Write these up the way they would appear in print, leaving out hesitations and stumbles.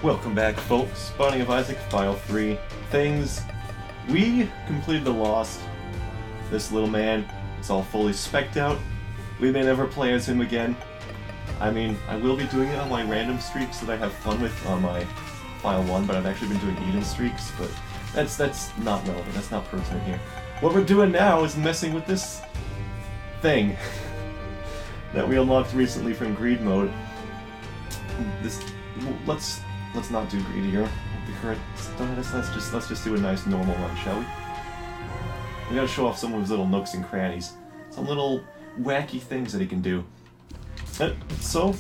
Welcome back, folks. Binding of Isaac, File 3. Things. We completed the Lost. This little man is all fully specced out. We may never play as him again. I mean, I will be doing it on my random streaks that I have fun with on my File 1, but I've actually been doing even streaks, but that's not relevant, that's not pertinent here. What we're doing now is messing with this thing that we unlocked recently from Greed Mode. Let's not do greedier. The current status. Let's just do a nice normal run, shall we? We gotta show off some of his little nooks and crannies, some little wacky things that he can do. So,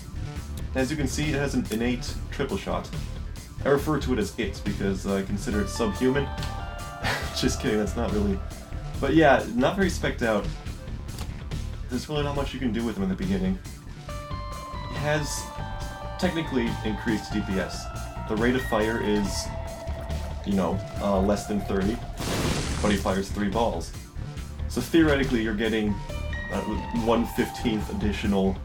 as you can see, it has an innate triple shot. I refer to it as it because I consider it subhuman. Just kidding, that's not really. But yeah, not very specced out. There's really not much you can do with him in the beginning. It has technically increased DPS. The rate of fire is, less than 30, but he fires 3 balls. So theoretically you're getting 1/15th additional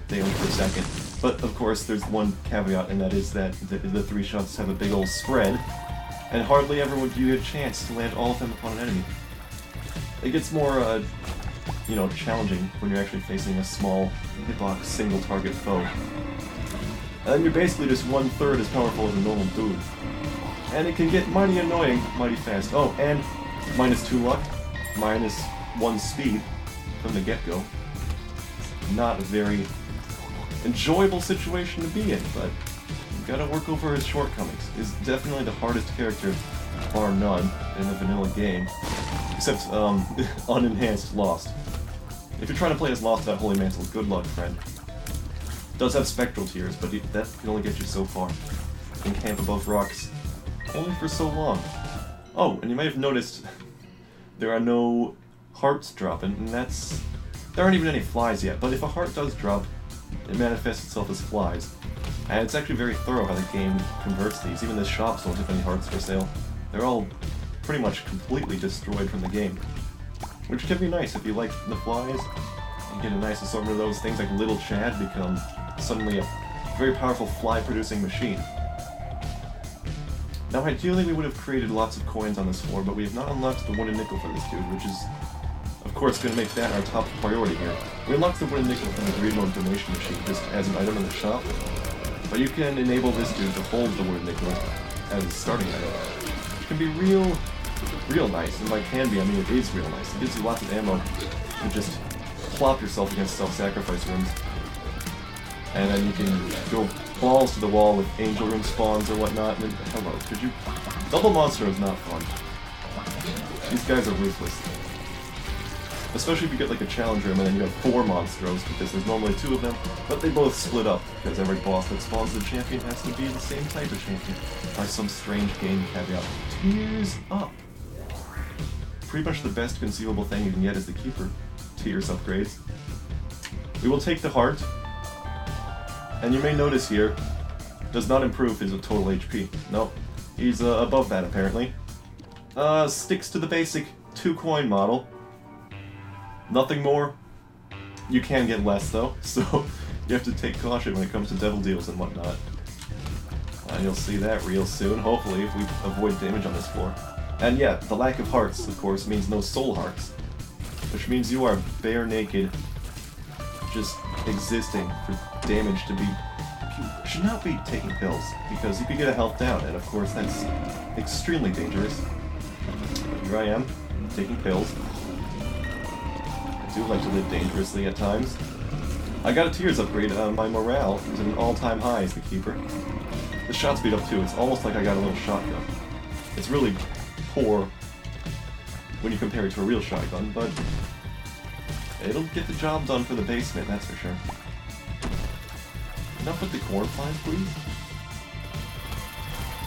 damage per second. But of course there's one caveat, and that is that the 3 shots have a big old spread, and hardly ever would you get a chance to land all of them upon an enemy. It gets more, challenging when you're actually facing a small hitbox single target foe. And then you're basically just 1/3 as powerful as a normal dude. And it can get mighty annoying mighty fast. Oh, and -2 luck, -1 speed from the get-go. Not a very enjoyable situation to be in, but you gotta work over his shortcomings. He's definitely the hardest character, bar none, in the vanilla game. Except, unenhanced Lost. If you're trying to play as Lost without Holy Mantle, good luck, friend. Does have spectral tears, but that can only get you so far. You can camp above rocks only for so long. Oh, and you may have noticed there are no hearts dropping, and there aren't even any flies yet, but if a heart does drop, it manifests itself as flies. And it's actually very thorough how the game converts these. Even the shops don't have any hearts for sale. They're all pretty much completely destroyed from the game. Which can be nice if you like the flies. You get a nice assortment of those things, like Little Chad become suddenly a very powerful fly-producing machine. Now ideally we would have created lots of coins on this floor, but we have not unlocked the wooden nickel for this dude, which is of course going to make that our top priority here. We unlocked the wooden nickel from the Greed Mode donation machine just as an item in the shop, but you can enable this dude to hold the wooden nickel as a starting item, which can be real nice, and by can be, I mean it is real nice. It gives you lots of ammo to just plop yourself against self-sacrifice rooms. And then you can go balls to the wall with angel room spawns or whatnot, and hello, could you? Double monster is not fun. These guys are ruthless. Especially if you get like a challenge room and then you have 4 monstros, because there's normally 2 of them, but they both split up, because every boss that spawns the champion has to be the same type of champion, by some strange game caveat. Tears up! Pretty much the best conceivable thing you can get is the Keeper Tears upgrades. We will take the heart, and you may notice here, does not improve his total HP. Nope, he's above that apparently. Sticks to the basic 2 coin model. Nothing more. You can get less though, so you have to take caution when it comes to devil deals and whatnot. And you'll see that real soon, hopefully, if we avoid damage on this floor. And yeah, the lack of hearts, of course, means no soul hearts. Which means you are bare naked, just existing for damage to be... You should not be taking pills, because you could get a health down, and of course that's extremely dangerous. But here I am, taking pills. I do like to live dangerously at times. I got a Tears upgrade, my morale is at an all-time high as the Keeper. The shot speed up too, it's almost like I got a little shotgun. It's really poor when you compare it to a real shotgun, but it'll get the job done for the basement, that's for sure. Enough with the corn flies, please?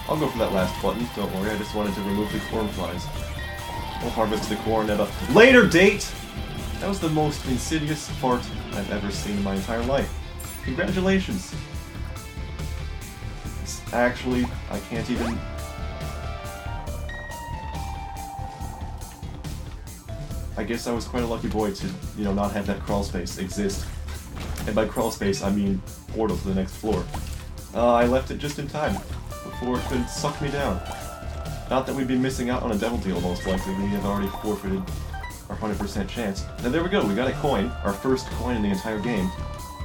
I'll go for that last button, don't worry, I just wanted to remove the corn flies. We'll harvest the corn at a later date! That was the most insidious fart I've ever seen in my entire life. Congratulations! Actually, I can't even... I guess I was quite a lucky boy to, not have that crawl space exist. And by crawl space, I mean portal to the next floor. I left it just in time, before it could suck me down. Not that we'd be missing out on a devil deal, most likely. We have already forfeited our 100% chance. Now there we go, we got a coin, our first coin in the entire game.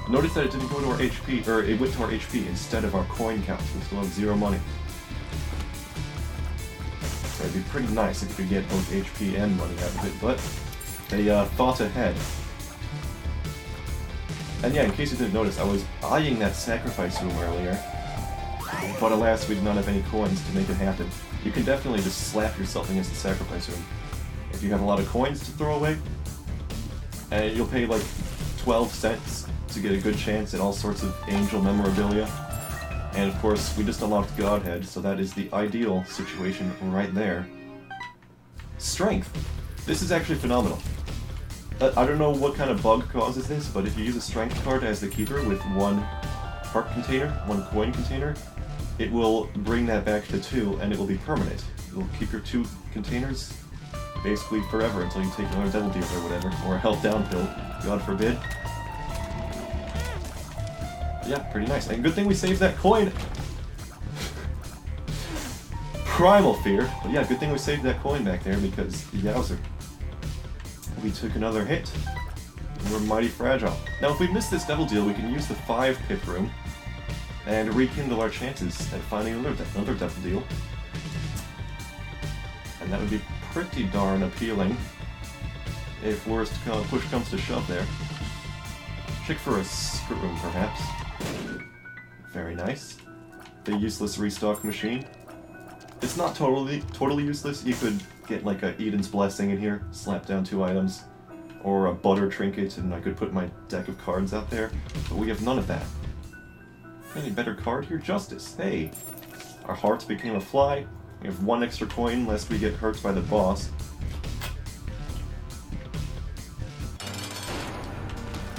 Notice that it didn't go to our HP, or it went to our HP instead of our coin count. We still have 0 money. It'd be pretty nice if we could get both HP and money out of it, but they thought ahead. And yeah, in case you didn't notice, I was eyeing that sacrifice room earlier, but alas, we did not have any coins to make it happen. You can definitely just slap yourself against the sacrifice room. If you have a lot of coins to throw away, and you'll pay like 12 cents to get a good chance at all sorts of angel memorabilia. And of course, we just unlocked Godhead, so that is the ideal situation right there. Strength. This is actually phenomenal. I don't know what kind of bug causes this, but if you use a strength card as the keeper with one heart container, one coin container, it will bring that back to 2, and it will be permanent. It will keep your 2 containers basically forever until you take another devil deal or whatever, or a health down pill, God forbid. Yeah, pretty nice. And good thing we saved that coin! Primal fear. But yeah, good thing we saved that coin back there because, yowzer. We took another hit. And we're mighty fragile. Now, if we miss this devil deal, we can use the 5-pip room and rekindle our chances at finding another devil deal. And that would be pretty darn appealing if push comes to shove there. Check for a secret room, perhaps. Very nice. The useless restock machine. It's not totally useless. You could get like a Eden's Blessing in here, slap down 2 items, or a butter trinket, and I could put my deck of cards out there, but we have none of that. Any better card here? Justice. Hey! Our hearts became a fly. We have 1 extra coin lest we get hurt by the boss.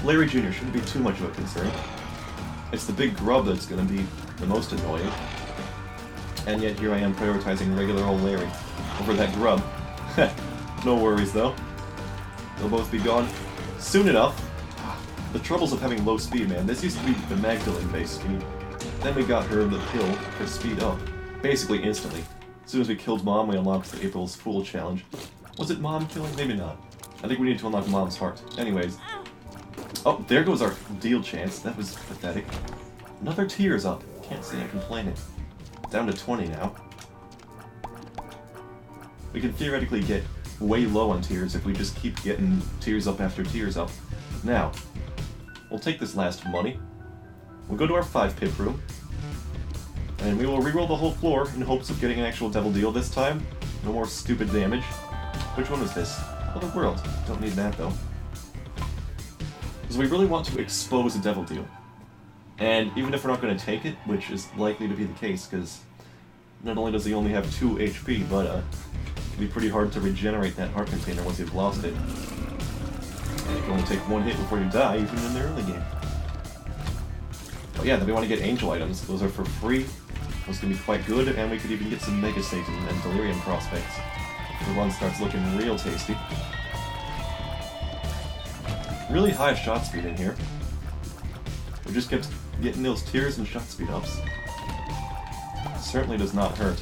Larry Jr. shouldn't be too much of a concern. It's the big grub that's going to be the most annoying. And yet here I am prioritizing regular old Larry over that grub. No worries though. They'll both be gone soon enough. The troubles of having low speed, man. This used to be the Magdalene-based speed. Then we got her the pill for speed up. Basically instantly. As soon as we killed Mom, we unlocked the April's Fool challenge. Was it Mom killing? Maybe not. I think we need to unlock Mom's heart. Anyways. Oh, there goes our deal chance. That was pathetic. Another tier's up. Can't say I'm complaining. Down to 20 now. We can theoretically get way low on tiers if we just keep getting tiers up after tiers up. Now, we'll take this last money. We'll go to our 5-pip room. And we will reroll the whole floor in hopes of getting an actual devil deal this time. No more stupid damage. Which one was this? Oh, the world. Don't need that though. Because we really want to expose a devil deal. And even if we're not going to take it, which is likely to be the case, because not only does he only have 2 HP, but it can be pretty hard to regenerate that heart container once you've lost it. And you can only take 1 hit before you die, even in the early game. But yeah, then we want to get angel items. Those are for free. Those can be quite good, and we could even get some Mega Satan and Delirium prospects. The one starts looking real tasty. Really high shot speed in here. We just kept getting those tiers and shot speed ups. Certainly does not hurt.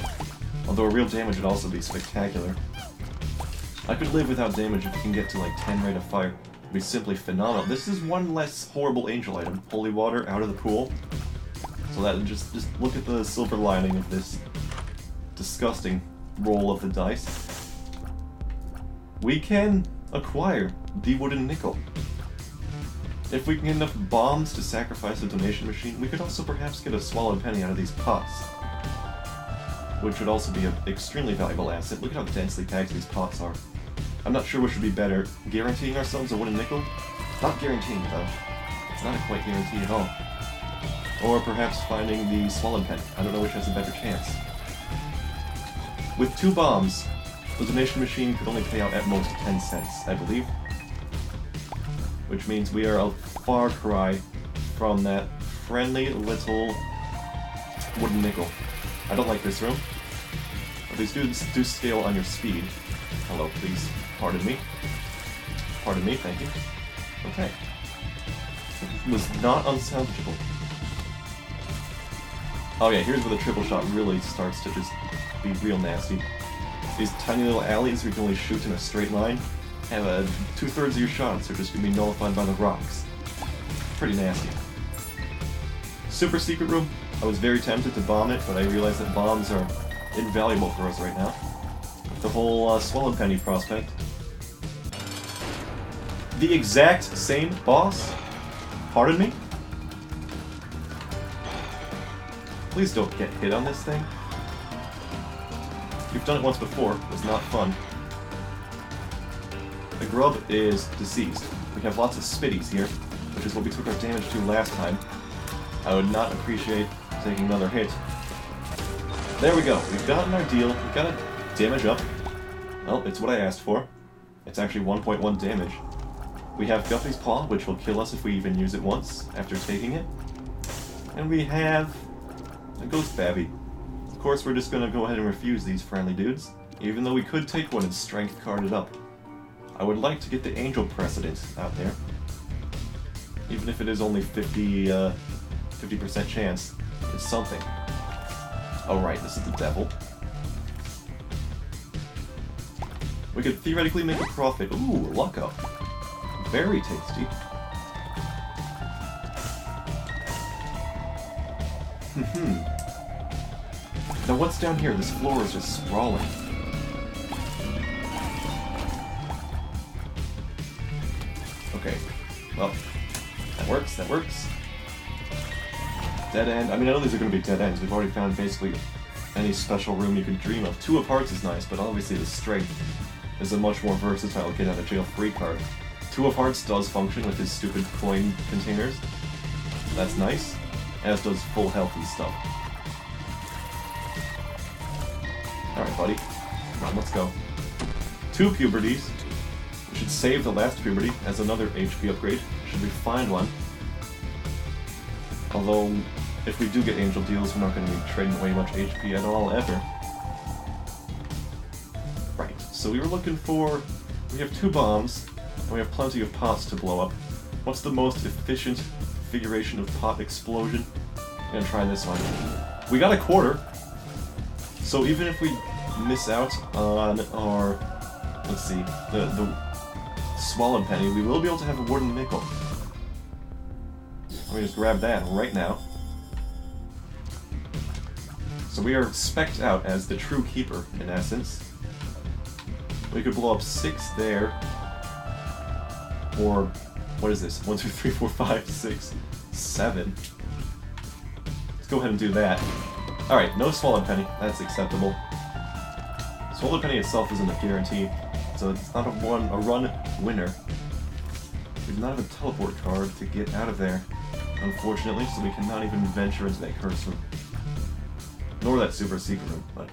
Although real damage would also be spectacular. I could live without damage if we can get to like 10 rate of fire. It'd be simply phenomenal. This is one less horrible angel item. Holy water out of the pool. So that just look at the silver lining of this disgusting roll of the dice. We can acquire the wooden nickel. If we can get enough bombs to sacrifice the donation machine, we could also perhaps get a swallowed penny out of these pots. Which would also be an extremely valuable asset. Look at how densely packed these pots are. I'm not sure which would be better, guaranteeing ourselves a wooden nickel? Not guaranteeing though. It's not a quite guarantee at all. Or perhaps finding the swallowed penny. I don't know which has a better chance. With 2 bombs, the donation machine could only pay out at most 10 cents, I believe. Which means we are a far cry from that friendly little wooden nickel. I don't like this room. But these dudes do scale on your speed. Hello, please. Pardon me. Pardon me, thank you. Okay. It was not unsalvageable. Oh yeah, here's where the triple shot really starts to just be real nasty. These tiny little alleys where you can only shoot in a straight line, and 2/3 of your shots are just going to be nullified by the rocks. Pretty nasty. Super secret room. I was very tempted to bomb it, but I realized that bombs are invaluable for us right now. The whole Swollen Penny prospect. The exact same boss? Pardon me? Please don't get hit on this thing. You've done it once before. It was not fun. The grub is deceased. We have lots of spitties here, which is what we took our damage to last time. I would not appreciate taking another hit. There we go. We've gotten our deal. We've got a damage up. Well, it's what I asked for. It's actually 1.1 damage. We have Guppy's Paw, which will kill us if we even use it once after taking it. And we have a Ghost Babby. Of course, we're just gonna go ahead and refuse these friendly dudes, even though we could take one and strength card it up. I would like to get the Angel precedent out there. Even if it is only 50% chance, it's something. Oh right, this is the devil. We could theoretically make a profit. Ooh, luck up. Very tasty. Now what's down here? This floor is just sprawling. Okay. Well, that works, that works. Dead end. I mean, I know these are going to be dead ends. We've already found basically any special room you could dream of. 2 of Hearts is nice, but obviously the Strength is a much more versatile get-out-of-jail-free card. 2 of Hearts does function with his stupid coin containers. That's nice. As does full health and stuff. Alright, buddy. Come on, let's go. 2 puberties. We should save the last puberty as another HP upgrade, should we find one. Although, if we do get Angel deals, we're not going to be trading away much HP at all, ever. Right, so we were looking for... We have 2 bombs, and we have plenty of pots to blow up. What's the most efficient configuration of pot explosion? I'm gonna try this one. We got a quarter, so even if we miss out on our, let's see, the Swollen Penny, we will be able to have a wooden nickel. Let me just grab that right now. So we are spec'd out as the true keeper, in essence. We could blow up 6 there, or what is this? 1, 2, 3, 4, 5, 6, 7. Let's go ahead and do that. Alright, no Swollen Penny. That's acceptable. Swollen Penny itself isn't a guarantee, so it's not a run winner. We do not have a teleport card to get out of there, unfortunately, so we cannot even venture into that curse room. Nor that super secret room, but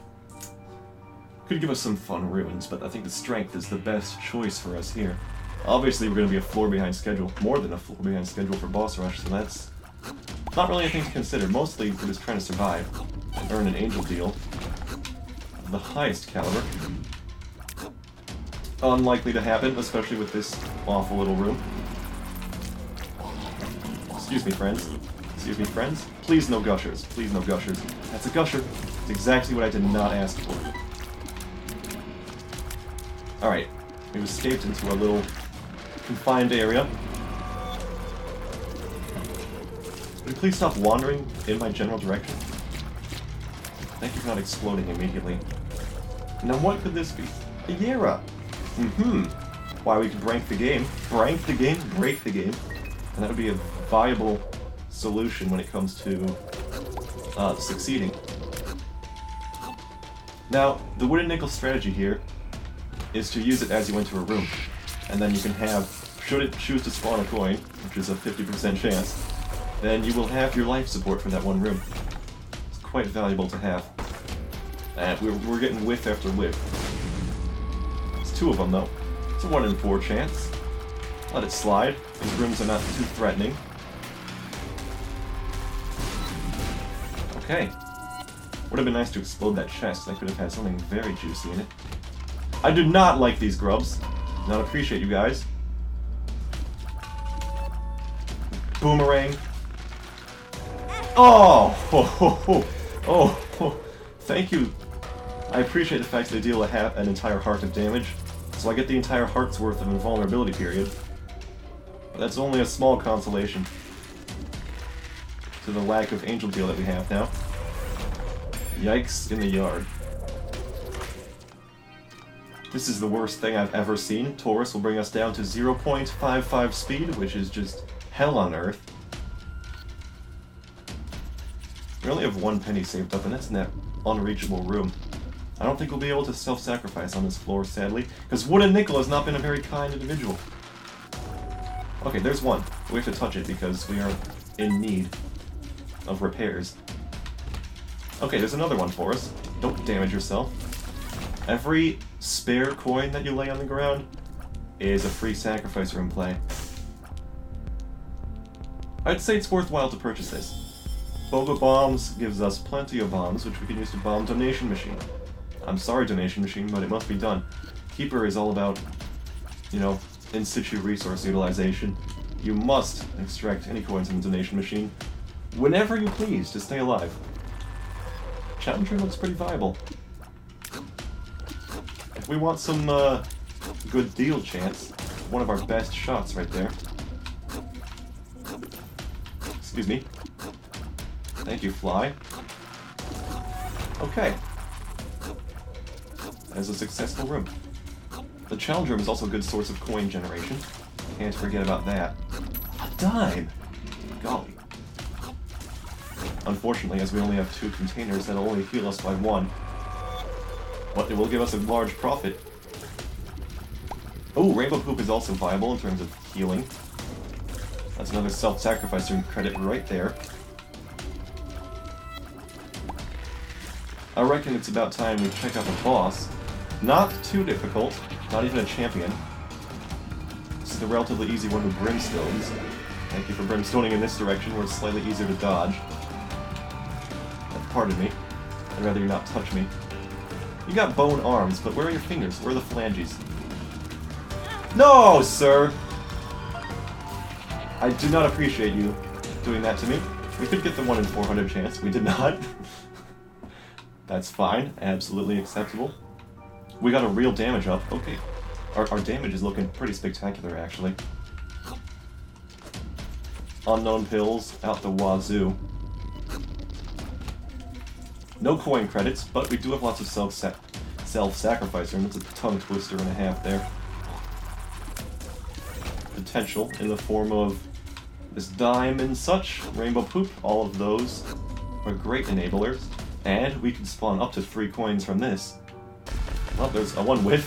could give us some fun ruins, but I think the Strength is the best choice for us here. Obviously, we're going to be a floor behind schedule, more than a floor behind schedule for Boss Rush, so that's not really anything to consider. Mostly, we're just trying to survive and earn an Angel deal of the highest caliber. Unlikely to happen, especially with this awful little room. Excuse me, friends. Excuse me, friends. Please no gushers. Please no gushers. That's a gusher. It's exactly what I did not ask for. Alright. We've escaped into a little confined area. Would you please stop wandering in my general direction? Thank you for not exploding immediately. Now what could this be? A Yera! Why, we could break the game. Break the game? Break the game. And that would be a viable solution when it comes to succeeding. Now, the wooden nickel strategy here is to use it as you enter a room. And then you can have, should it choose to spawn a coin, which is a 50% chance, then you will have your life support for that one room. It's quite valuable to have. And we're getting whiff after whiff. It's 2 of them though. It's a 1 in 4 chance. Let it slide. These rooms are not too threatening. Okay. Would have been nice to explode that chest. I could have had something very juicy in it. I do not like these grubs. Not appreciate you guys. Oh! Oh! Thank you. I appreciate the fact that they deal an entire heart of damage, so I get the entire heart's worth of invulnerability period. But that's only a small consolation to the lack of angel deal that we have now. Yikes in the yard. This is the worst thing I've ever seen. Taurus will bring us down to 0.55 speed, which is just hell on earth. We only have 1 penny saved up, and that's in that unreachable room. I don't think we'll be able to self-sacrifice on this floor, sadly, because Wooden Nickel has not been a very kind individual. Okay, there's one. We have to touch it because we are in need of repairs. Okay, there's another one for us. Don't damage yourself. Every spare coin that you lay on the ground is a free sacrifice room play. I'd say it's worthwhile to purchase this. Boga Bombs gives us plenty of bombs, which we can use to bomb Donation Machine. I'm sorry, Donation Machine, but it must be done. Keeper is all about, you know, in situ resource utilization. You must extract any coins from the Donation Machine whenever you please to stay alive. Challenger looks pretty viable. If we want some good deal chance, one of our best shots right there. Excuse me. Thank you, Fly. Okay. That is a successful room. The challenge room is also a good source of coin generation. Can't forget about that. A dime! Golly. Unfortunately, as we only have 2 containers, that'll only heal us by 1. But it will give us a large profit. Oh, Rainbow Poop is also viable in terms of healing. That's another self-sacrificing credit right there. I reckon it's about time we check out the boss. Not too difficult, not even a champion. This is a relatively easy one with Brimstones. Thank you for Brimstoning in this direction where it's slightly easier to dodge. Pardon me. I'd rather you not touch me. You got bone arms, but where are your fingers? Where are the phalanges? No, sir! I do not appreciate you doing that to me. We could get the 1 in 400 chance. We did not. That's fine. Absolutely acceptable. We got a real damage up. Okay. Our damage is looking pretty spectacular, actually. Unknown pills out the wazoo. No coin credits, but we do have lots of self-sacrifice, and it's a tongue twister and a half there. Potential in the form of this dime and such, Rainbow Poop, all of those are great enablers. And we can spawn up to 3 coins from this. Well, there's a 1 whiff.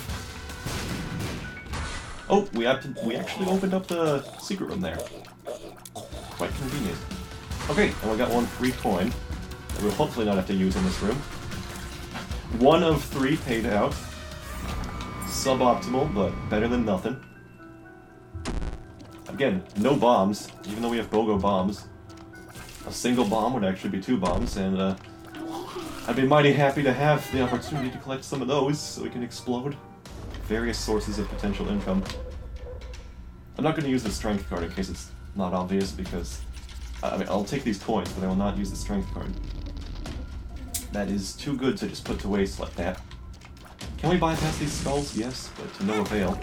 Oh, we actually opened up the secret room there. Quite convenient. Okay, and we got 1 free coin that we'll hopefully not have to use in this room. 1 of 3 paid out. Suboptimal, but better than nothing. Again, no bombs, even though we have BOGO bombs. A single bomb would actually be 2 bombs, and I'd be mighty happy to have the opportunity to collect some of those so we can explode. Various sources of potential income. I'm not going to use the strength card in case it's not obvious because, I mean, I'll take these coins, but I will not use the strength card. That is too good to just put to waste like that. Can we bypass these skulls? Yes, but to no avail.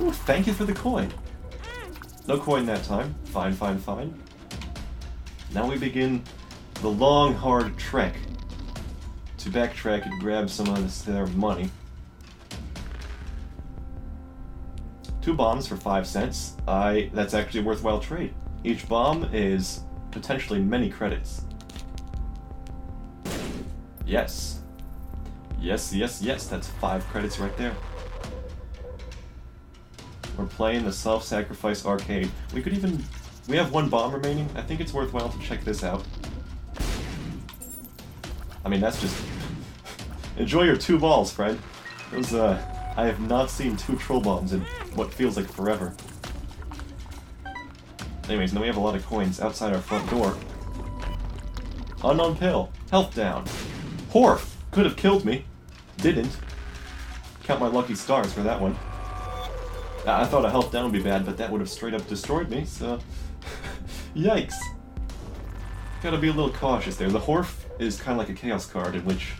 Ooh, thank you for the coin. No coin that time. Fine, fine, fine. Now we begin the long, hard trek to backtrack and grab some of their money. 2 bombs for 5 cents. That's actually a worthwhile trade. Each bomb is potentially many credits. Yes. Yes, yes, yes, that's 5 credits right there. We're playing the self-sacrifice arcade. We have 1 bomb remaining. I think it's worthwhile to check this out. I mean, that's just... Enjoy your 2 balls, friend. Those, I have not seen 2 troll bombs in what feels like forever. Anyways, now we have a lot of coins outside our front door. Unknown pill. Health down. Horf! Could have killed me. Didn't. Count my lucky stars for that one. I thought a health down would be bad, but that would have straight up destroyed me, so... Yikes. Gotta be a little cautious there. The Horf is kind of like a Chaos card in which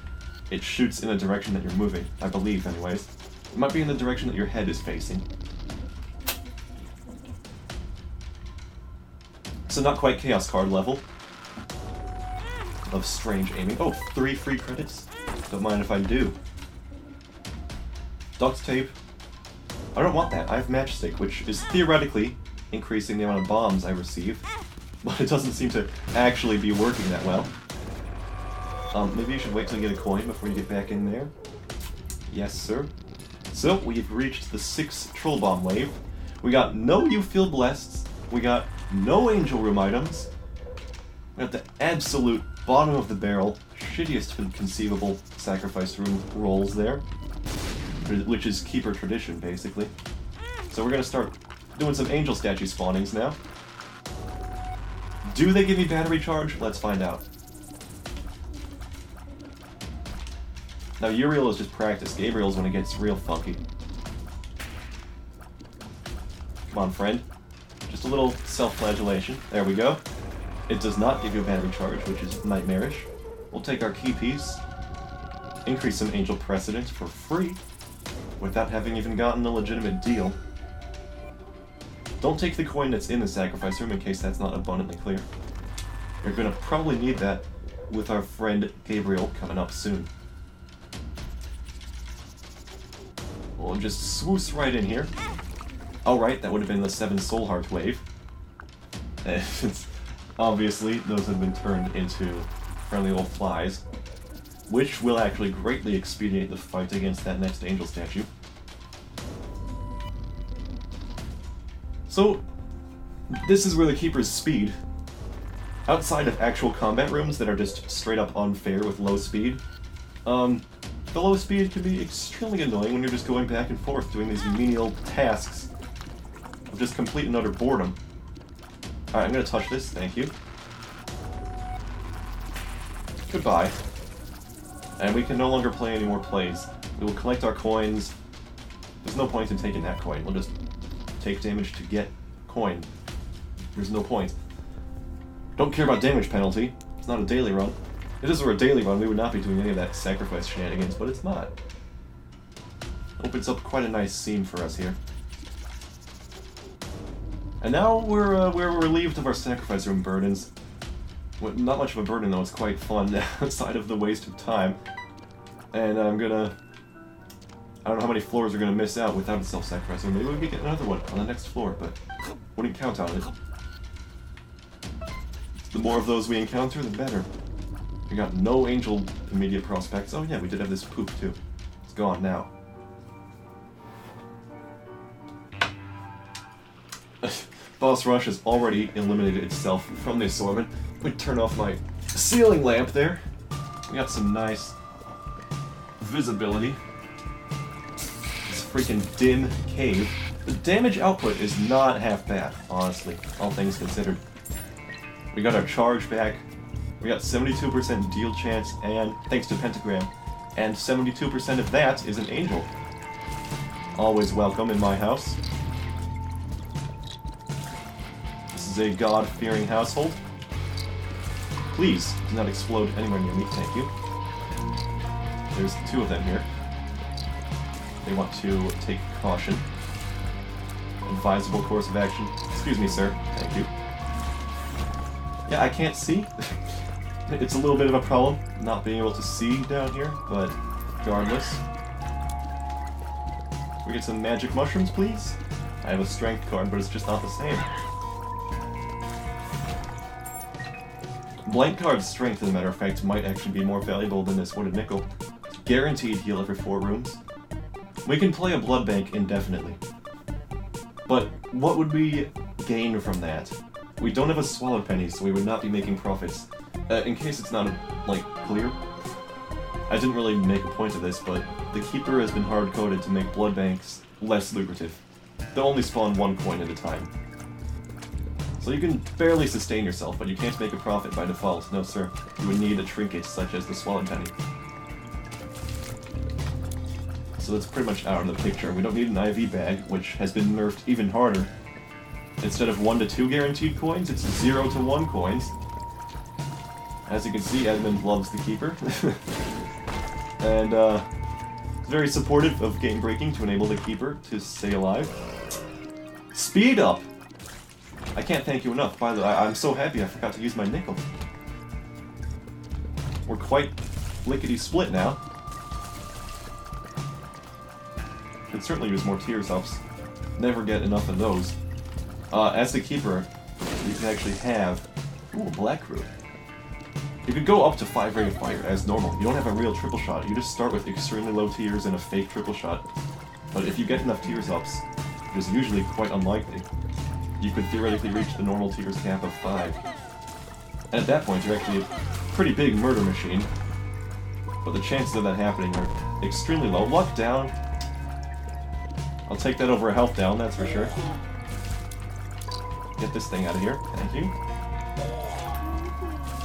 it shoots in a direction that you're moving, I believe anyways. It might be in the direction that your head is facing. So not quite Chaos card level of strange aiming. Oh, 3 free credits? Don't mind if I do. Duct tape. I don't want that. I have matchstick, which is theoretically increasing the amount of bombs I receive, but it doesn't seem to actually be working that well. Maybe you should wait till you get a coin before you get back in there. Yes, sir. So, we've reached the 6th Troll Bomb wave. We got no You Feel Blessed. We got no Angel Room items. We got the absolute bottom of the barrel, shittiest conceivable sacrifice room rolls there, which is Keeper tradition, basically. So we're gonna start doing some angel statue spawnings now. Do they give me battery charge? Let's find out. Now Uriel is just practice. Gabriel's when it gets real funky. Come on, friend. Just a little self-flagellation. There we go. It does not give you a battery charge, which is nightmarish. We'll take our key piece, increase some angel precedent for free, without having even gotten a legitimate deal. Don't take the coin that's in the sacrifice room in case that's not abundantly clear. You're gonna probably need that with our friend Gabriel coming up soon. We'll just swoosh right in here. Alright, that would have been the 7 Soul Heart wave. Obviously, those have been turned into friendly old flies, which will actually greatly expedite the fight against that next angel statue. So, this is where the Keeper's speed, outside of actual combat rooms that are just straight up unfair with low speed, the low speed can be extremely annoying when you're just going back and forth doing these menial tasks of just complete and utter boredom. Alright, I'm gonna touch this, thank you. Goodbye. And we can no longer play any more plays. We will collect our coins. There's no point in taking that coin. We'll just take damage to get coin. There's no point. Don't care about damage penalty. It's not a daily run. If this were a daily run, we would not be doing any of that sacrifice shenanigans, but it's not. Opens up quite a nice scene for us here. And now we're relieved of our sacrifice room burdens. Well, not much of a burden though, it's quite fun outside of the waste of time. And I don't know how many floors we're gonna miss out without a self-sacrifice room. Maybe we could get another one on the next floor, but wouldn't count on it. The more of those we encounter, the better. We got no angel immediate prospects. Oh yeah, we did have this poop too. It's gone now. Boss Rush has already eliminated itself from the assortment. Let me turn off my ceiling lamp there. We got some nice visibility. This freaking dim cave. The damage output is not half bad, honestly, all things considered. We got our charge back. We got 72% deal chance, and thanks to Pentagram. And 72% of that is an angel. Always welcome in my house. This is a God-fearing household. Please do not explode anywhere near me, thank you. There's 2 of them here. They want to take caution. Advisable course of action. Excuse me, sir. Thank you. Yeah, I can't see. It's a little bit of a problem, not being able to see down here, but regardless. We get some magic mushrooms, please? I have a strength card, but it's just not the same. Blank card's strength, as a matter of fact, might actually be more valuable than this wooded nickel. Guaranteed heal every 4 rooms. We can play a blood bank indefinitely. But what would we gain from that? We don't have a swallowed penny, so we would not be making profits. In case it's not, clear. I didn't really make a point of this, but the Keeper has been hard-coded to make blood banks less lucrative. They'll only spawn 1 coin at a time. So you can barely sustain yourself, but you can't make a profit by default. No, sir. You would need a trinket such as the swallowed penny. So that's pretty much out of the picture. We don't need an IV bag, which has been nerfed even harder. Instead of 1 to 2 guaranteed coins, it's 0 to 1 coins. As you can see, Edmund loves the Keeper. And, very supportive of game breaking to enable the Keeper to stay alive. Speed up! I can't thank you enough. By the way, I'm so happy I forgot to use my nickel. We're quite lickety-split now. Could certainly use more tears ups. Never get enough of those. As the Keeper, you can actually have... Ooh, a black root. You could go up to 5 rate of fire as normal. You don't have a real triple shot. You just start with extremely low tears and a fake triple shot. But if you get enough tears ups, which is usually quite unlikely, you could theoretically reach the normal tears cap of 5. And at that point, you're actually a pretty big murder machine. But the chances of that happening are extremely low. Luck down. I'll take that over a health down, that's for sure. Get this thing out of here. Thank you.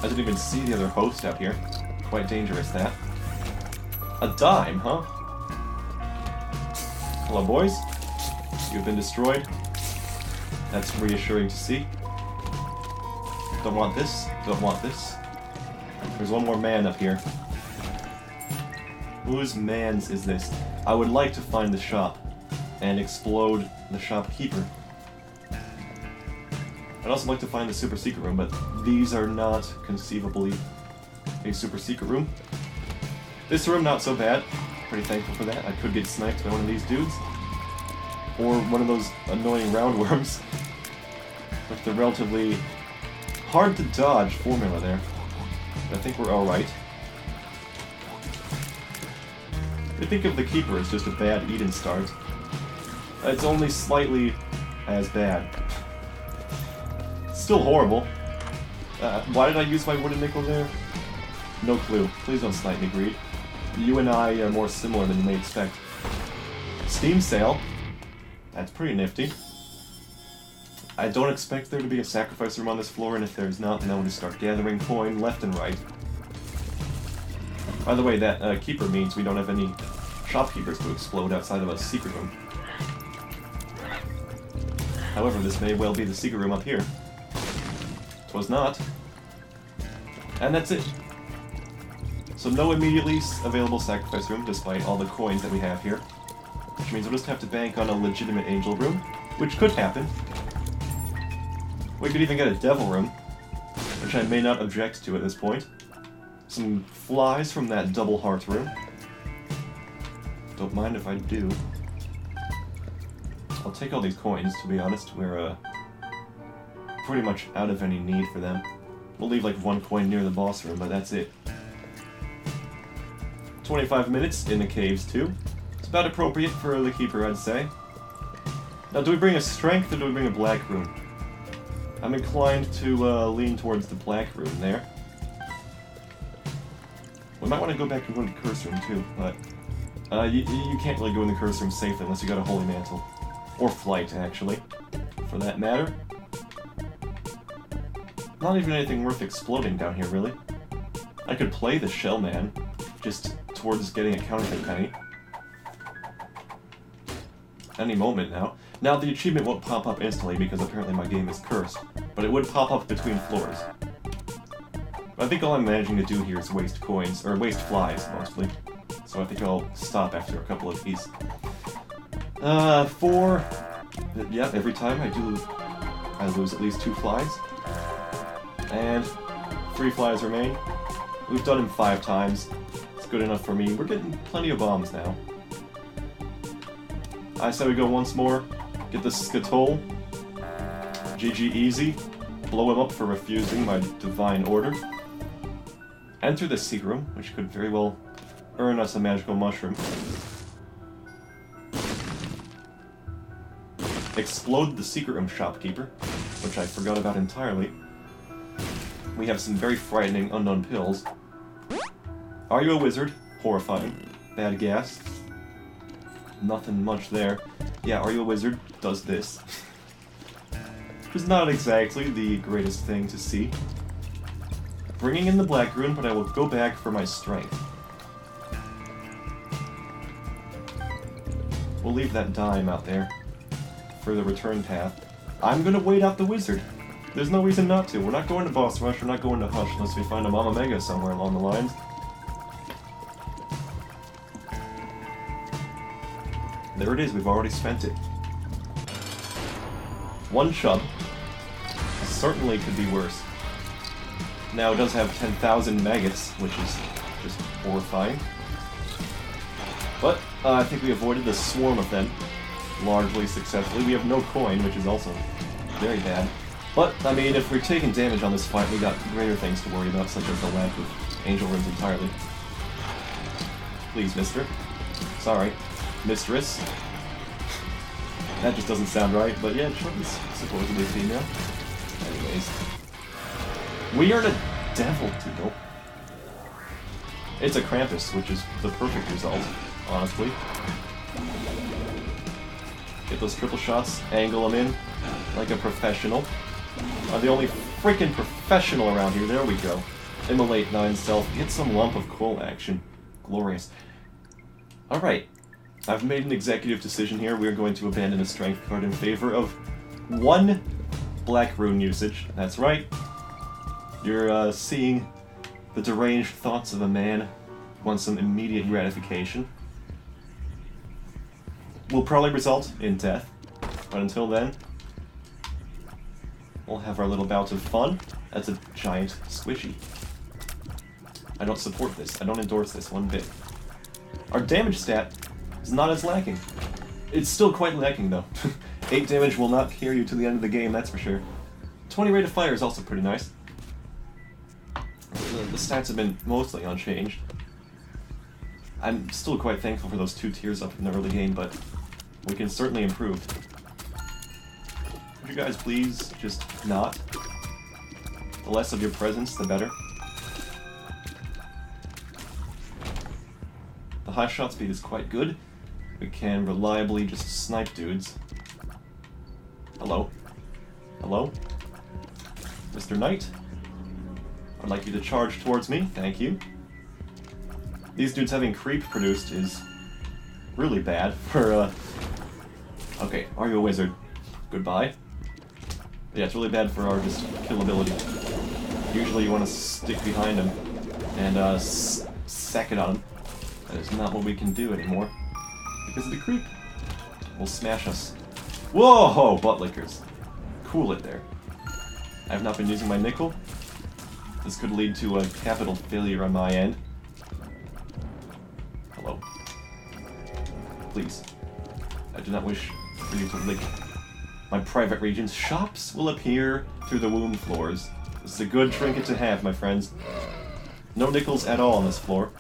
I didn't even see the other host out here. Quite dangerous, that. A dime, huh? Hello, boys. You've been destroyed. That's reassuring to see. Don't want this. Don't want this. There's one more man up here. Whose man's is this? I would like to find the shop and explode the shopkeeper. I'd also like to find the super secret room, but these are not conceivably a super secret room. This room, not so bad. Pretty thankful for that. I could get sniped by one of these dudes. Or one of those annoying roundworms. With the relatively hard to dodge formula there. But I think we're alright. I think of the Keeper as just a bad Eden start. It's only slightly as bad. Still horrible. Why did I use my wooden nickel there? No clue. Please don't snipe me, Greed. You and I are more similar than you may expect. Steam sale. That's pretty nifty. I don't expect there to be a sacrifice room on this floor, and if there's not, then I will just start gathering coin left and right. By the way, that Keeper means we don't have any shopkeepers to explode outside of a secret room. However, this may well be the secret room up here. 'Twas not. And that's it. So no immediately available sacrifice room, despite all the coins that we have here. Which means we'll just have to bank on a legitimate angel room, which could happen. We could even get a devil room, which I may not object to at this point. Some flies from that double heart room. Don't mind if I do. I'll take all these coins, to be honest. We're, pretty much out of any need for them. We'll leave like one coin near the boss room, but that's it. 25 minutes in the caves, too. It's about appropriate for the Keeper, I'd say. Now, do we bring a strength or do we bring a black room? I'm inclined to lean towards the black room there. We might want to go back and go to the curse room, too, but you can't really go in the curse room safely unless you got a holy mantle. Or flight, actually, for that matter. Not even anything worth exploding down here, really. I could play the Shell Man, just towards getting a counterfeit penny. Any moment now. Now, the achievement won't pop up instantly because apparently my game is cursed, but it would pop up between floors. I think all I'm managing to do here is waste coins, or waste flies, mostly. So I think I'll stop after a couple of these. 4... Yeah, every time I lose at least 2 flies. And 3 flies remain. We've done him 5 times. It's good enough for me. We're getting plenty of bombs now. I say we go once more. Get the Skatole. GG easy. Blow him up for refusing my divine order. Enter the secret room, which could very well earn us a magical mushroom. Explode the secret room shopkeeper, which I forgot about entirely. We have some very frightening unknown pills. Are you a wizard? Horrifying. Bad gas. Nothing much there. Yeah, are you a wizard? Does this. Which is not exactly the greatest thing to see. Bringing in the black rune, but I will go back for my strength. We'll leave that dime out there for the return path. I'm gonna wait out the wizard. There's no reason not to. We're not going to Boss Rush, we're not going to Hush unless we find a Mama Mega somewhere along the lines. There it is, we've already spent it. One chub. Certainly could be worse. Now it does have 10,000 maggots, which is just horrifying. But I think we avoided the swarm of them largely successfully. We have no coin, which is also very bad. But, I mean, if we're taking damage on this fight, we got greater things to worry about, such as the lack of angel runes entirely. Please, mister. Sorry. Mistress. That just doesn't sound right, but yeah, Trump is supposedly female. Anyways. We earn a Devil Deal. It's a Krampus, which is the perfect result, honestly. Get those triple shots, angle them in like a professional. I'm the only freaking professional around here. There we go. Immolate 9 self. Get some lump of coal action. Glorious. Alright. I've made an executive decision here. We're going to abandon a strength card in favor of 1 black rune usage. That's right. You're seeing the deranged thoughts of a man who wants some immediate gratification. Will probably result in death, but until then, we'll have our little bout of fun. That's a giant squishy. I don't support this. I don't endorse this one bit. Our damage stat is not as lacking. It's still quite lacking, though. 8 damage will not carry you to the end of the game, that's for sure. 20 rate of fire is also pretty nice. The stats have been mostly unchanged. I'm still quite thankful for those 2 tiers up in the early game, but we can certainly improve. Would you guys please just not? The less of your presence, the better. The high shot speed is quite good. We can reliably just snipe dudes. Hello? Hello? Mr. Knight? I'd like you to charge towards me, thank you. These dudes having creep produced is really bad for, Okay, are you a wizard? Goodbye. But yeah, it's really bad for our just killability. Usually you want to stick behind him and, sack it on him. That is not what we can do anymore. Because of the creep. Will smash us. Whoa! Butt lickers. Cool it there. I have not been using my nickel. This could lead to a capital failure on my end. Hello. Please. I do not wish for you to lick my private regions. Shops will appear through the womb floors. This is a good trinket to have, my friends. No nickels at all on this floor.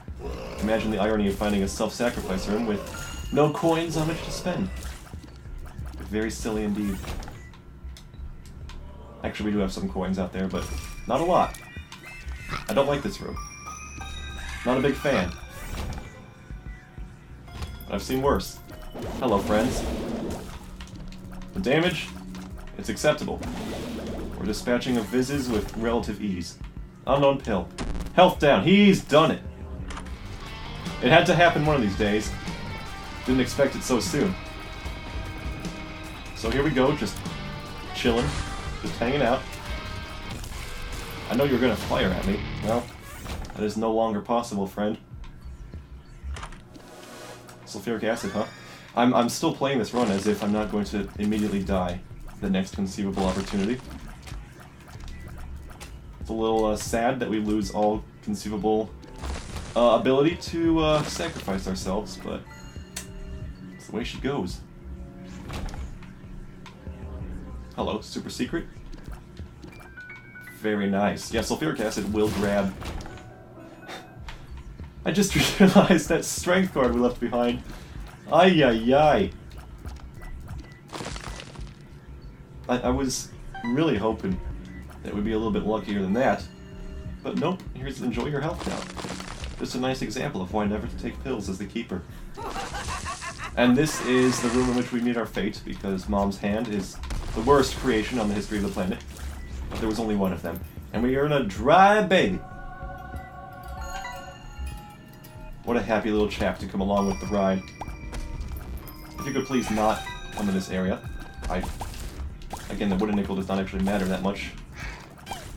Imagine the irony of finding a self-sacrifice room with no coins on which to spend. Very silly indeed. Actually, we do have some coins out there, but not a lot. I don't like this room. Not a big fan. But I've seen worse. Hello, friends. The damage? It's acceptable. We're dispatching of Vizes with relative ease. Unknown pill. Health down. He's done it. It had to happen one of these days. Didn't expect it so soon. So here we go, just chilling, just hanging out. I know you're gonna fire at me. Well, that is no longer possible, friend. Sulfuric acid, huh? I'm still playing this run as if I'm not going to immediately die the next conceivable opportunity. It's a little sad that we lose all conceivable ability to sacrifice ourselves, but it's the way she goes. Hello, super secret. Very nice. Yeah, sulfuric acid will grab. I just realized that strength card we left behind. Ay ay ay. I was really hoping that we'd be a little bit luckier than that. But nope, here's enjoy your health now. Just a nice example of why never to take pills as the keeper. And this is the room in which we meet our fate, because Mom's Hand is the worst creation on the history of the planet. But there was only one of them. And we earn a dry baby. What a happy little chap to come along with the ride. If you could please not come in this area. Again, the wooden nickel does not actually matter that much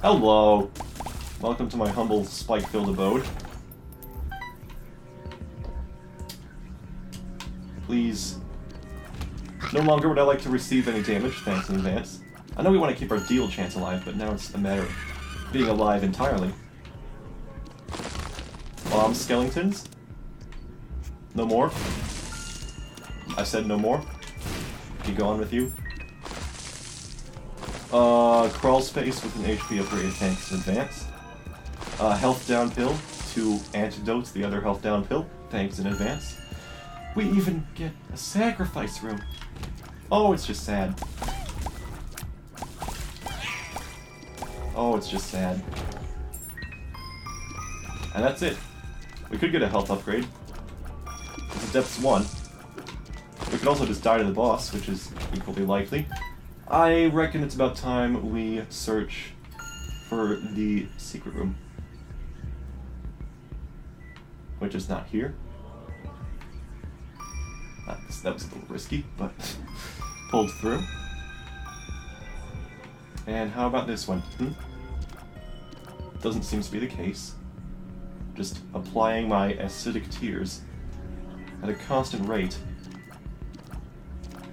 Hello! Welcome to my humble spike-filled abode. Please. No longer would I like to receive any damage, thanks in advance. I know we want to keep our deal chance alive, but now it's a matter of being alive entirely. Bomb skeletons? No more? I said no more. Be gone with you. Crawl space with an HP upgrade, thanks in advance. Health down pill, 2 antidotes, the other health down pill, thanks in advance. We even get a sacrifice room. Oh, it's just sad. Oh, it's just sad. And that's it. We could get a health upgrade. It's a Depths 1. We could also just die to the boss, which is equally likely. I reckon it's about time we search for the secret room. Which is not here. That was a little risky, but pulled through. And how about this one? Doesn't seem to be the case. Just applying my acidic tears at a constant rate.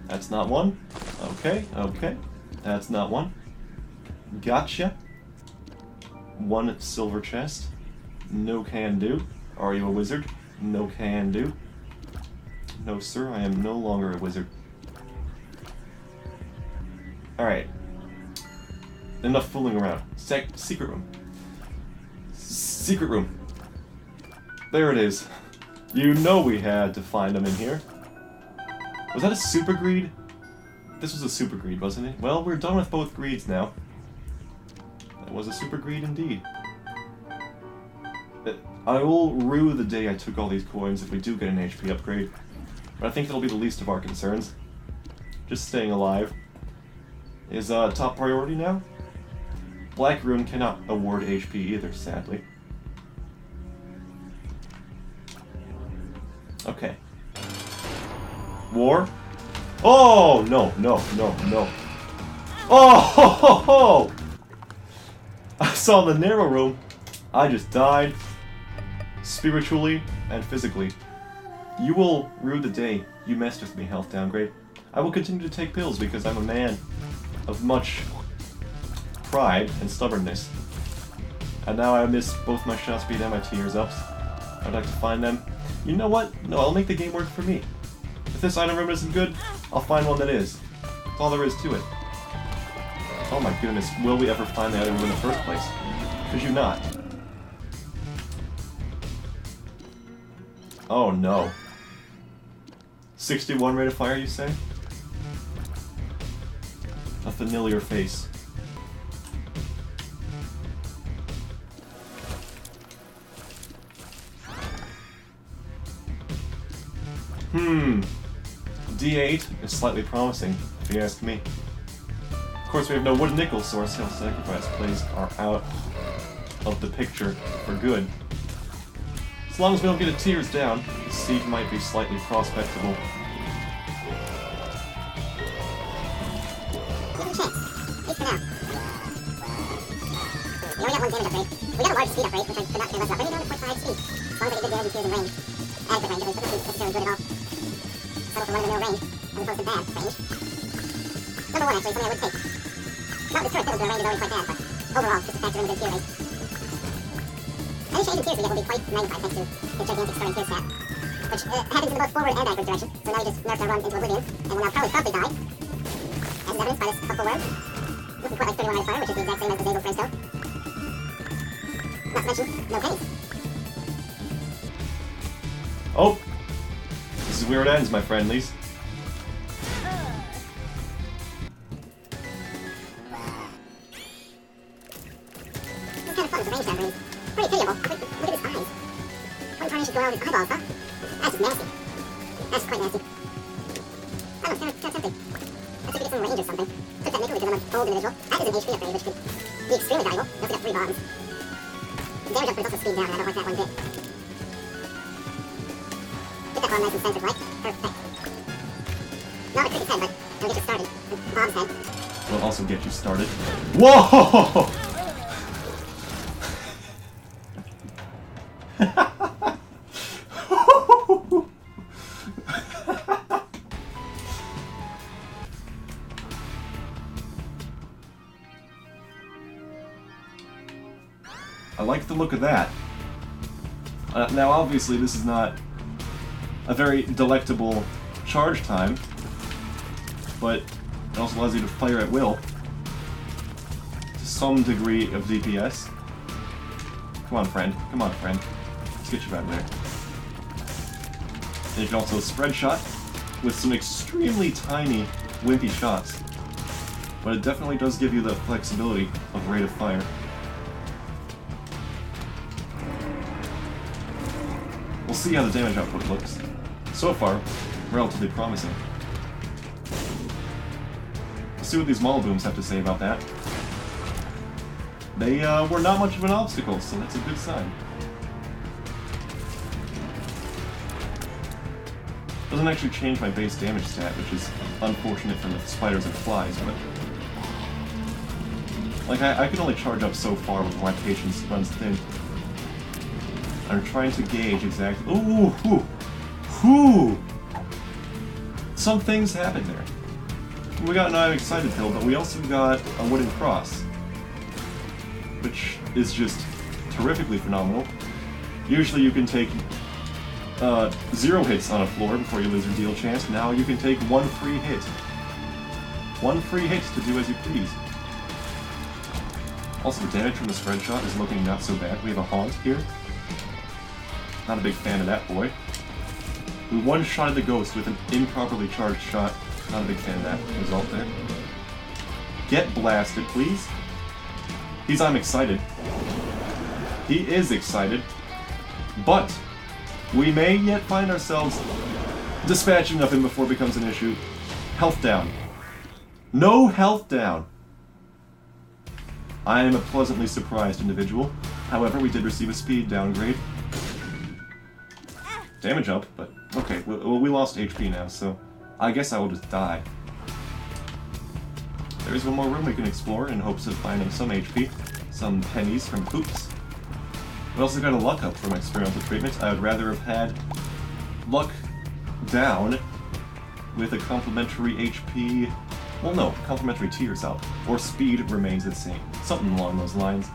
That's not one. Okay, okay. That's not one. Gotcha. 1 silver chest. No can do. Are you a wizard? No can do. No, sir, I am no longer a wizard. Alright. Enough fooling around. Secret room. Secret room. There it is. You know we had to find them in here. Was that a super greed? This was a super greed, wasn't it? Well, we're done with both greeds now. That was a super greed indeed. I will rue the day I took all these coins if we do get an HP upgrade. But I think that'll be the least of our concerns. Just staying alive is top priority now. Black Rune cannot award HP either, sadly. Okay. War? Oh, no, no, no, no. Oh, ho, ho, ho! I saw the narrow room. I just died. Spiritually and physically. You will rue the day you messed with me, health downgrade. I will continue to take pills because I'm a man of much pride and stubbornness. And now I miss both my shot speed and my tears ups. I'd like to find them. You know what? No, I'll make the game work for me. If this item room isn't good, I'll find one that is. That's all there is to it. Oh my goodness, will we ever find the item room in the first place? Could you not? Oh no. 61 rate of fire, you say? A familiar face. D8 is slightly promising, if you ask me. Of course, we have no wooden nickels, so our self-sacrifice plays are out of the picture for good. As long as we don't get a tears down, the seed might be slightly prospectable. We only got 1 damage upgrade. We got a large speed upgrade, which I could not care less about. But we only got 0.5 speed. As long as I get good damage and tears in range. Adequate range, at least. Doesn't seem necessarily good at all. Settle for run-of-the-mill range, as opposed to bad range. Number 1, actually, something I would take. Not with turret kills, where range is already quite bad, but overall, just a factor in the good tear rate. Any change in tears we get will be quite magnified thanks to the gigantic starting tear stat. Which happens in the both forward and backward direction. So now we just nerfed our run into oblivion, and we'll now probably promptly die. As is evidenced by this helpful worm. Looking quite like 31 rate of fire, which is the exact same as the Zazel's Brimstone. Not to mention, no pennies. Oh! This is where it ends, my friendlies. This is kind of fun, the range downgrade. Pretty pitiable. Look at his eyes. One tarnish is going on with his eyeballs, huh? That's just nasty. That's quite nasty. I don't know, it's kind of tempting. Let's see if we get some range or something. Took that nickel because I'm a bold individual. That is an HP upgrade, which could be extremely valuable. We also got 3 bombs. The damage upgrade is also speed down, and I don't like that one bit. Get that bomb nice and centered, like. Perfect. Not a cricket's head, but it'll get you started. And bomb's head. Will also get you started. Whoa! like the look of that. Now, obviously, this is not a very delectable charge time, but it also allows you to fire at will to some degree of DPS. Come on, friend. Come on, friend. Let's get you out of there. And you can also spread shot with some extremely tiny, wimpy shots. But it definitely does give you the flexibility of rate of fire. We'll see how the damage output looks. So far, relatively promising. Let's see what these Maul Booms have to say about that. They were not much of an obstacle, so that's a good sign. Doesn't actually change my base damage stat, which is unfortunate for the spiders and flies, but... like, I can only charge up so far before my patience runs thin. I'm trying to gauge exactly... Ooh! Whoo! Whoo! Some things happened there. We got an I'm excited pill, but we also got a wooden cross, which is just terrifically phenomenal. Usually you can take 0 hits on a floor before you lose your deal chance. Now you can take 1 free hit. 1 free hit to do as you please. Also, the damage from the spread shot is looking not so bad. We have a Haunt here. Not a big fan of that boy. We one-shotted the ghost with an improperly charged shot. Not a big fan of that result there. Get blasted, please. I'm excited. He is excited. But we may yet find ourselves dispatching of him before it becomes an issue. Health down. No health down. I am a pleasantly surprised individual. However, we did receive a speed downgrade. Damage up, but okay, well, we lost HP now, so I guess I will just die. There is one more room we can explore in hopes of finding some HP, some pennies from poops. We also got a luck up from experimental treatment. I would rather have had luck down with a complementary HP... well, no, complementary tiers up, or speed remains the same. Something along those lines.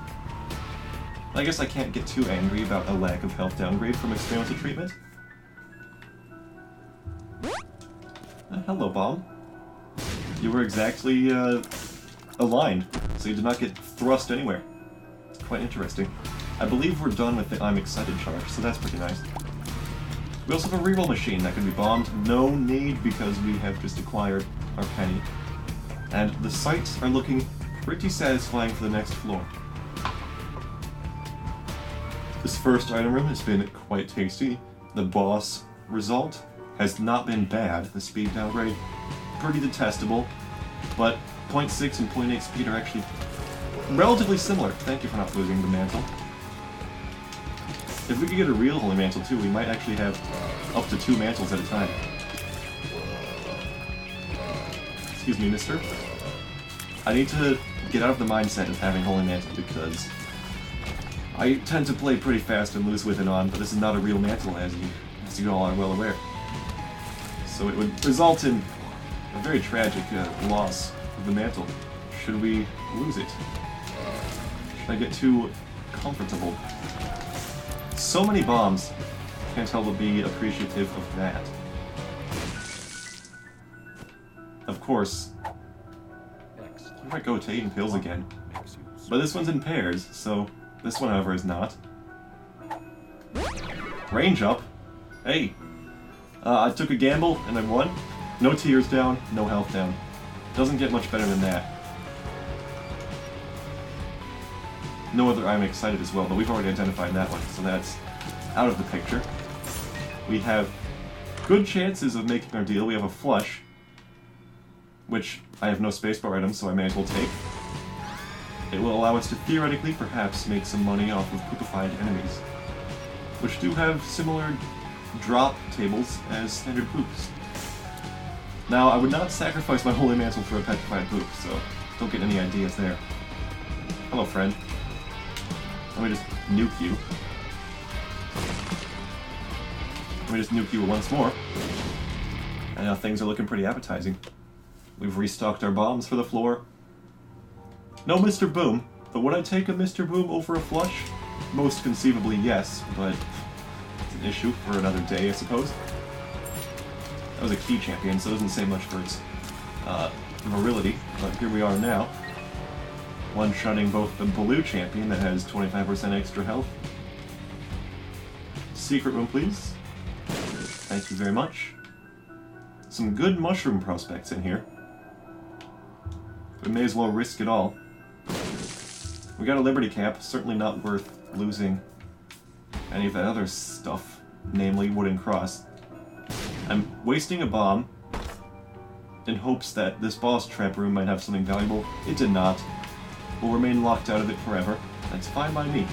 I guess I can't get too angry about a lack of health downgrade from experimental treatment. Hello, Bomb. You were exactly aligned, so you did not get thrust anywhere. It's quite interesting. I believe we're done with the I'm excited charge, so that's pretty nice. We also have a reroll machine that can be bombed. No need, because we have just acquired our penny. And the sights are looking pretty satisfying for the next floor. This first item room has been quite tasty. The boss result has not been bad. The speed downgrade, pretty detestable, but 0.6 and 0.8 speed are actually relatively similar. Thank you for not losing the mantle. If we could get a real holy mantle too, we might actually have up to 2 mantles at a time. Excuse me, mister. I need to get out of the mindset of having holy mantle because I tend to play pretty fast and lose with it on, but this is not a real mantle, as you all are well aware. So it would result in a very tragic loss of the mantle should we lose it. Should I get too comfortable? So many bombs, can't help but be appreciative of that. Of course, I might go to eating pills again, but this one's in pairs, so this one, however, is not. Range up. Hey, I took a gamble and I won. No tears down, no health down. Doesn't get much better than that. No other I'm excited as well, but we've already identified that one, so that's out of the picture. We have good chances of making our deal. We have a flush, which I have no spacebar items, so I may as well take. It will allow us to theoretically perhaps make some money off of poopified enemies, which do have similar drop tables as standard poops. Now, I would not sacrifice my holy mantle for a petrified poop, so don't get any ideas there. Hello, friend. Let me just nuke you. Let me just nuke you once more. And now things are looking pretty appetizing. We've restocked our bombs for the floor. No Mr. Boom, but would I take a Mr. Boom over a flush? Most conceivably, yes, but it's an issue for another day, I suppose. That was a key champion, so it doesn't say much for its virility, but here we are now. One-shotting both the blue champion that has 25% extra health. Secret room, please. Thank you very much. Some good mushroom prospects in here. We may as well risk it all. We got a Liberty Cap, certainly not worth losing any of that other stuff, namely Wooden Cross. I'm wasting a bomb in hopes that this boss trap room might have something valuable. It did not. We'll remain locked out of it forever. That's fine by me.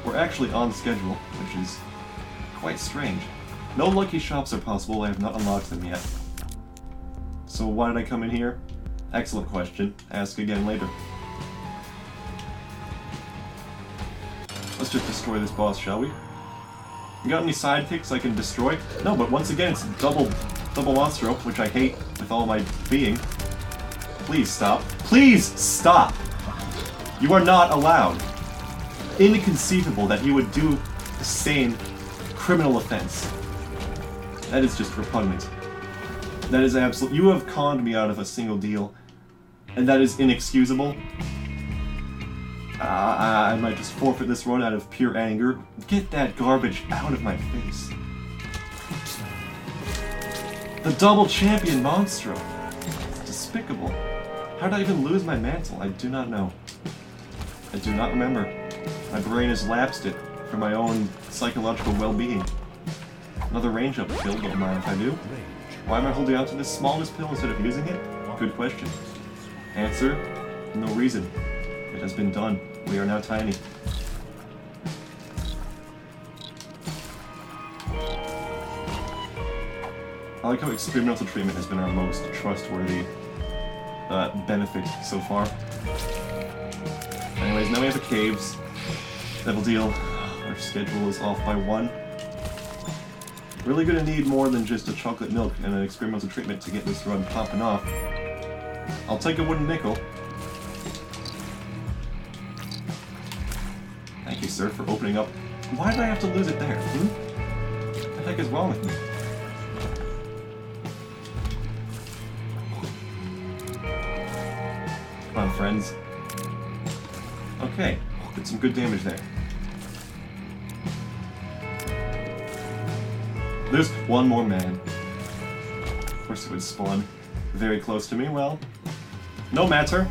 We're actually on schedule, which is quite strange. No lucky shops are possible, I have not unlocked them yet. So why did I come in here? Excellent question. Ask again later. Let's just destroy this boss, shall we? You got any sidekicks I can destroy? No, but once again, it's double monstro, which I hate with all my being. Please stop. Please stop! You are not allowed. Inconceivable that you would do the same criminal offense. That is just repugnant. That is absolute. You have conned me out of a single deal, and that is inexcusable. I might just forfeit this run out of pure anger. Get that garbage out of my face. The double champion monstro. It's despicable. How did I even lose my mantle? I do not know. I do not remember. My brain has lapsed it for my own psychological well-being. Another range-up kill, don't mind if I do. Why am I holding out to this smallest pill instead of using it? Good question. Answer, no reason. It has been done. We are now tiny. I like how experimental treatment has been our most trustworthy benefit so far. Anyways, now we have the caves. That'll deal. Our schedule is off by 1. Really gonna need more than just a chocolate milk and an experimental treatment to get this run popping off. I'll take a wooden nickel. Thank you, sir, for opening up. Why did I have to lose it there? What the heck is wrong with me? Come on, friends. Okay, did some good damage there. There's one more man. Of course it would spawn very close to me. Well, no matter.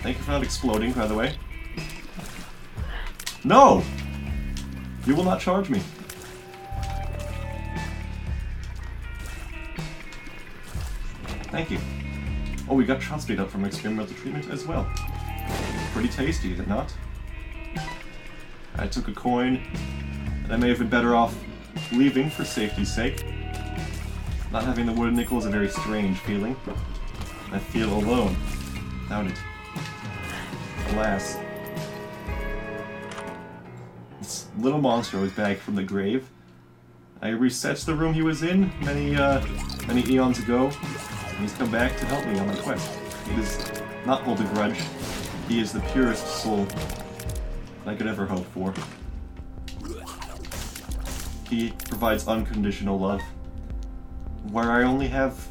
Thank you for not exploding, by the way. No! You will not charge me. Thank you. Oh, we got shot speed up from experimental treatment as well. Pretty tasty, is it not? I took a coin, and I may have been better off leaving for safety's sake. Not having the wooden nickel is a very strange feeling. I feel alone without it. Alas. This little monster is back from the grave. I reset the room he was in many eons ago, and he's come back to help me on my quest. He does not hold a grudge. He is the purest soul I could ever hope for. He provides unconditional love, where I only have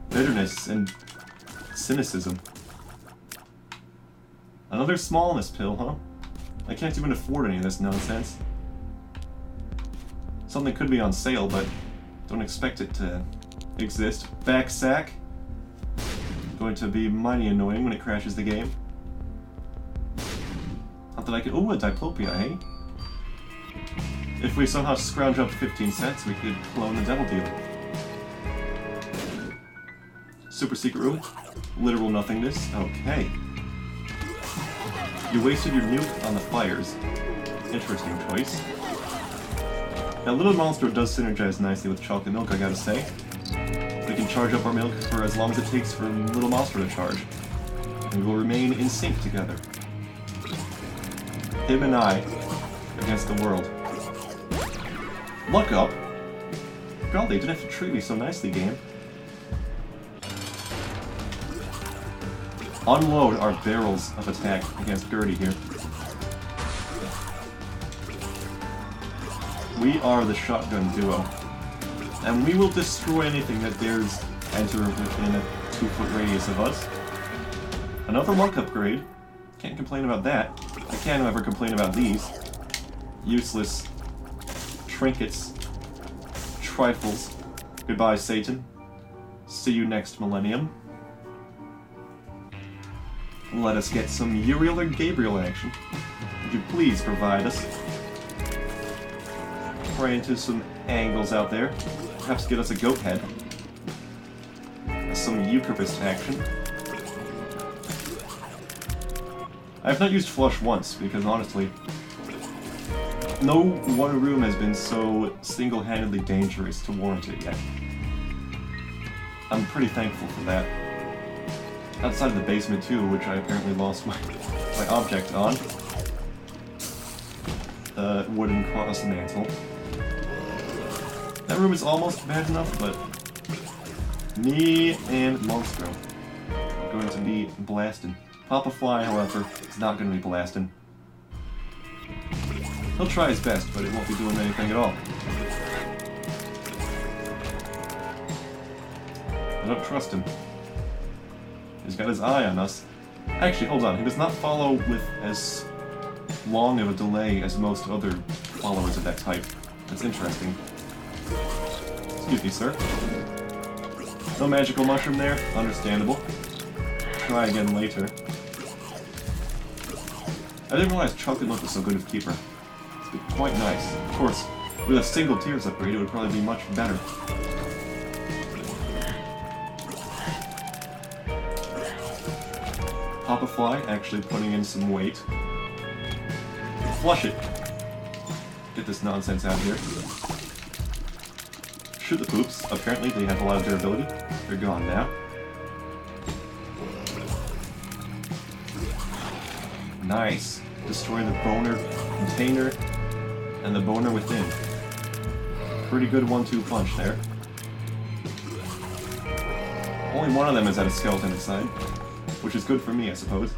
bitterness and cynicism. Another smallness pill, huh? I can't even afford any of this nonsense. Something could be on sale, but don't expect it to exist. Back sack. Going to be mighty annoying when it crashes the game. Not that I could. Ooh, a diplopia, hey? If we somehow scrounge up 15 cents, we could clone the devil dealer. Super secret room. Literal nothingness. Okay. You wasted your nuke on the fires. Interesting choice. That little monster does synergize nicely with chocolate milk, I gotta say. We can charge up our milk for as long as it takes for little monster to charge. And we'll remain in sync together. Him and I against the world. Luck up. God, they didn't have to treat me so nicely, game. Unload our barrels of attack against Gertie here. We are the shotgun duo. And we will destroy anything that dares enter within a 2-foot radius of us. Another luck upgrade. Can't complain about that. I can, however, complain about these. Useless trinkets. Trifles. Goodbye, Satan. See you next millennium. Let us get some Uriel or Gabriel action. Would you please provide us? Pray into some angles out there. Perhaps get us a goat head. Some Eucharist action. I have not used flush once, because honestly, no one room has been so single-handedly dangerous to warrant it yet. I'm pretty thankful for that. Outside of the basement too, which I apparently lost my object on. The wooden cross mantle. That room is almost bad enough, but me and Monstro are going to be blasted. Papa Fly, however, is not going to be blasted. He'll try his best, but it won't be doing anything at all. I don't trust him. He's got his eye on us. Actually, hold on. He does not follow with as long of a delay as most other followers of that type. That's interesting. Excuse me, sir. No magical mushroom there. Understandable. Try again later. I didn't realize Chocolate Milk was so good of Keeper. It's been quite nice. Of course, with a single Tears upgrade, it would probably be much better. Papa Fly actually putting in some weight. Flush it. Get this nonsense out of here. Shoot the poops. Apparently they have a lot of durability. They're gone now. Nice. Destroy the boner container and the boner within. Pretty good 1-2 punch there. Only one of them has had a skeleton inside, which is good for me, I suppose.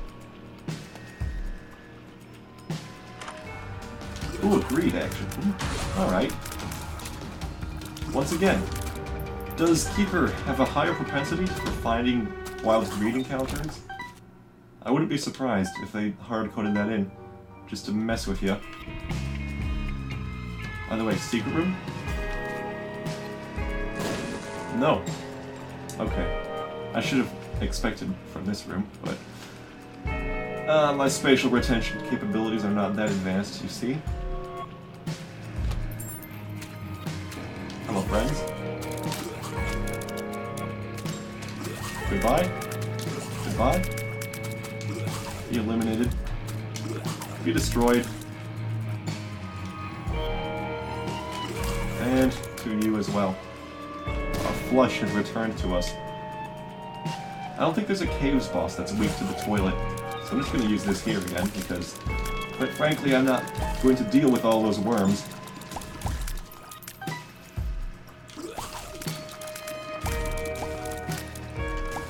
Ooh, a greed action. Alright. Once again, does Keeper have a higher propensity for finding wild greed encounters? I wouldn't be surprised if they hard-coded that in, just to mess with you. By the way, secret room? No. Okay. I should have expected from this room, but... my spatial retention capabilities are not that advanced, you see. Hello, friends. Goodbye. Goodbye. Be eliminated. Be destroyed. And to you as well. Our flush has returned to us. I don't think there's a caves boss that's weak to the toilet, so I'm just going to use this here again, because, quite frankly, I'm not going to deal with all those worms.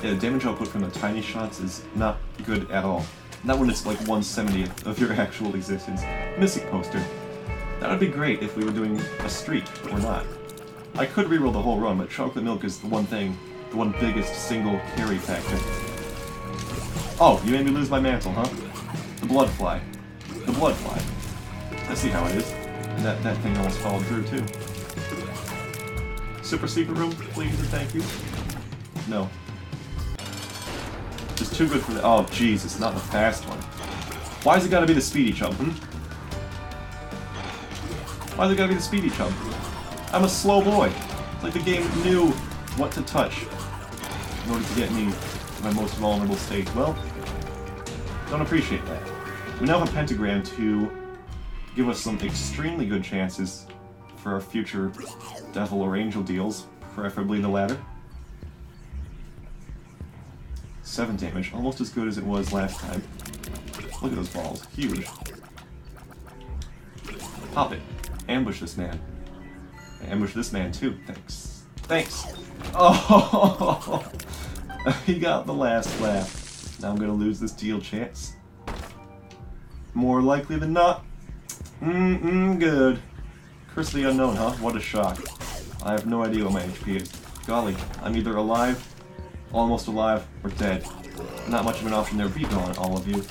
Yeah, the damage output from the tiny shots is not good at all. Not when it's like 1/70th of your actual existence. Mystic poster. That would be great if we were doing a streak, but we're not. I could reroll the whole run, but Chocolate Milk is the one thing, the one biggest single carry factor. Oh, you made me lose my mantle, huh? The blood fly. The blood fly. I see how it is. And that thing almost followed through, too. Super secret room, please and thank you. No. Just too good for the— oh, jeez, it's not the fast one. Why's it gotta be the speedy chub, Why's it gotta be the speedy chub? I'm a slow boy. It's like the game knew what to touch in order to get me to my most vulnerable state. Well, don't appreciate that. We now have Pentagram to give us some extremely good chances for our future devil or angel deals, preferably the latter. 7 damage, almost as good as it was last time. Look at those balls, huge. Pop it. Ambush this man. Ambush this man too, thanks. Thanks! Oh! He got the last laugh. Now I'm gonna lose this deal chance. More likely than not. Good. Curse of the unknown, huh? What a shock. I have no idea what my HP is. Golly, I'm either alive, almost alive, or dead. Not much of an option there. Be gone, all of you.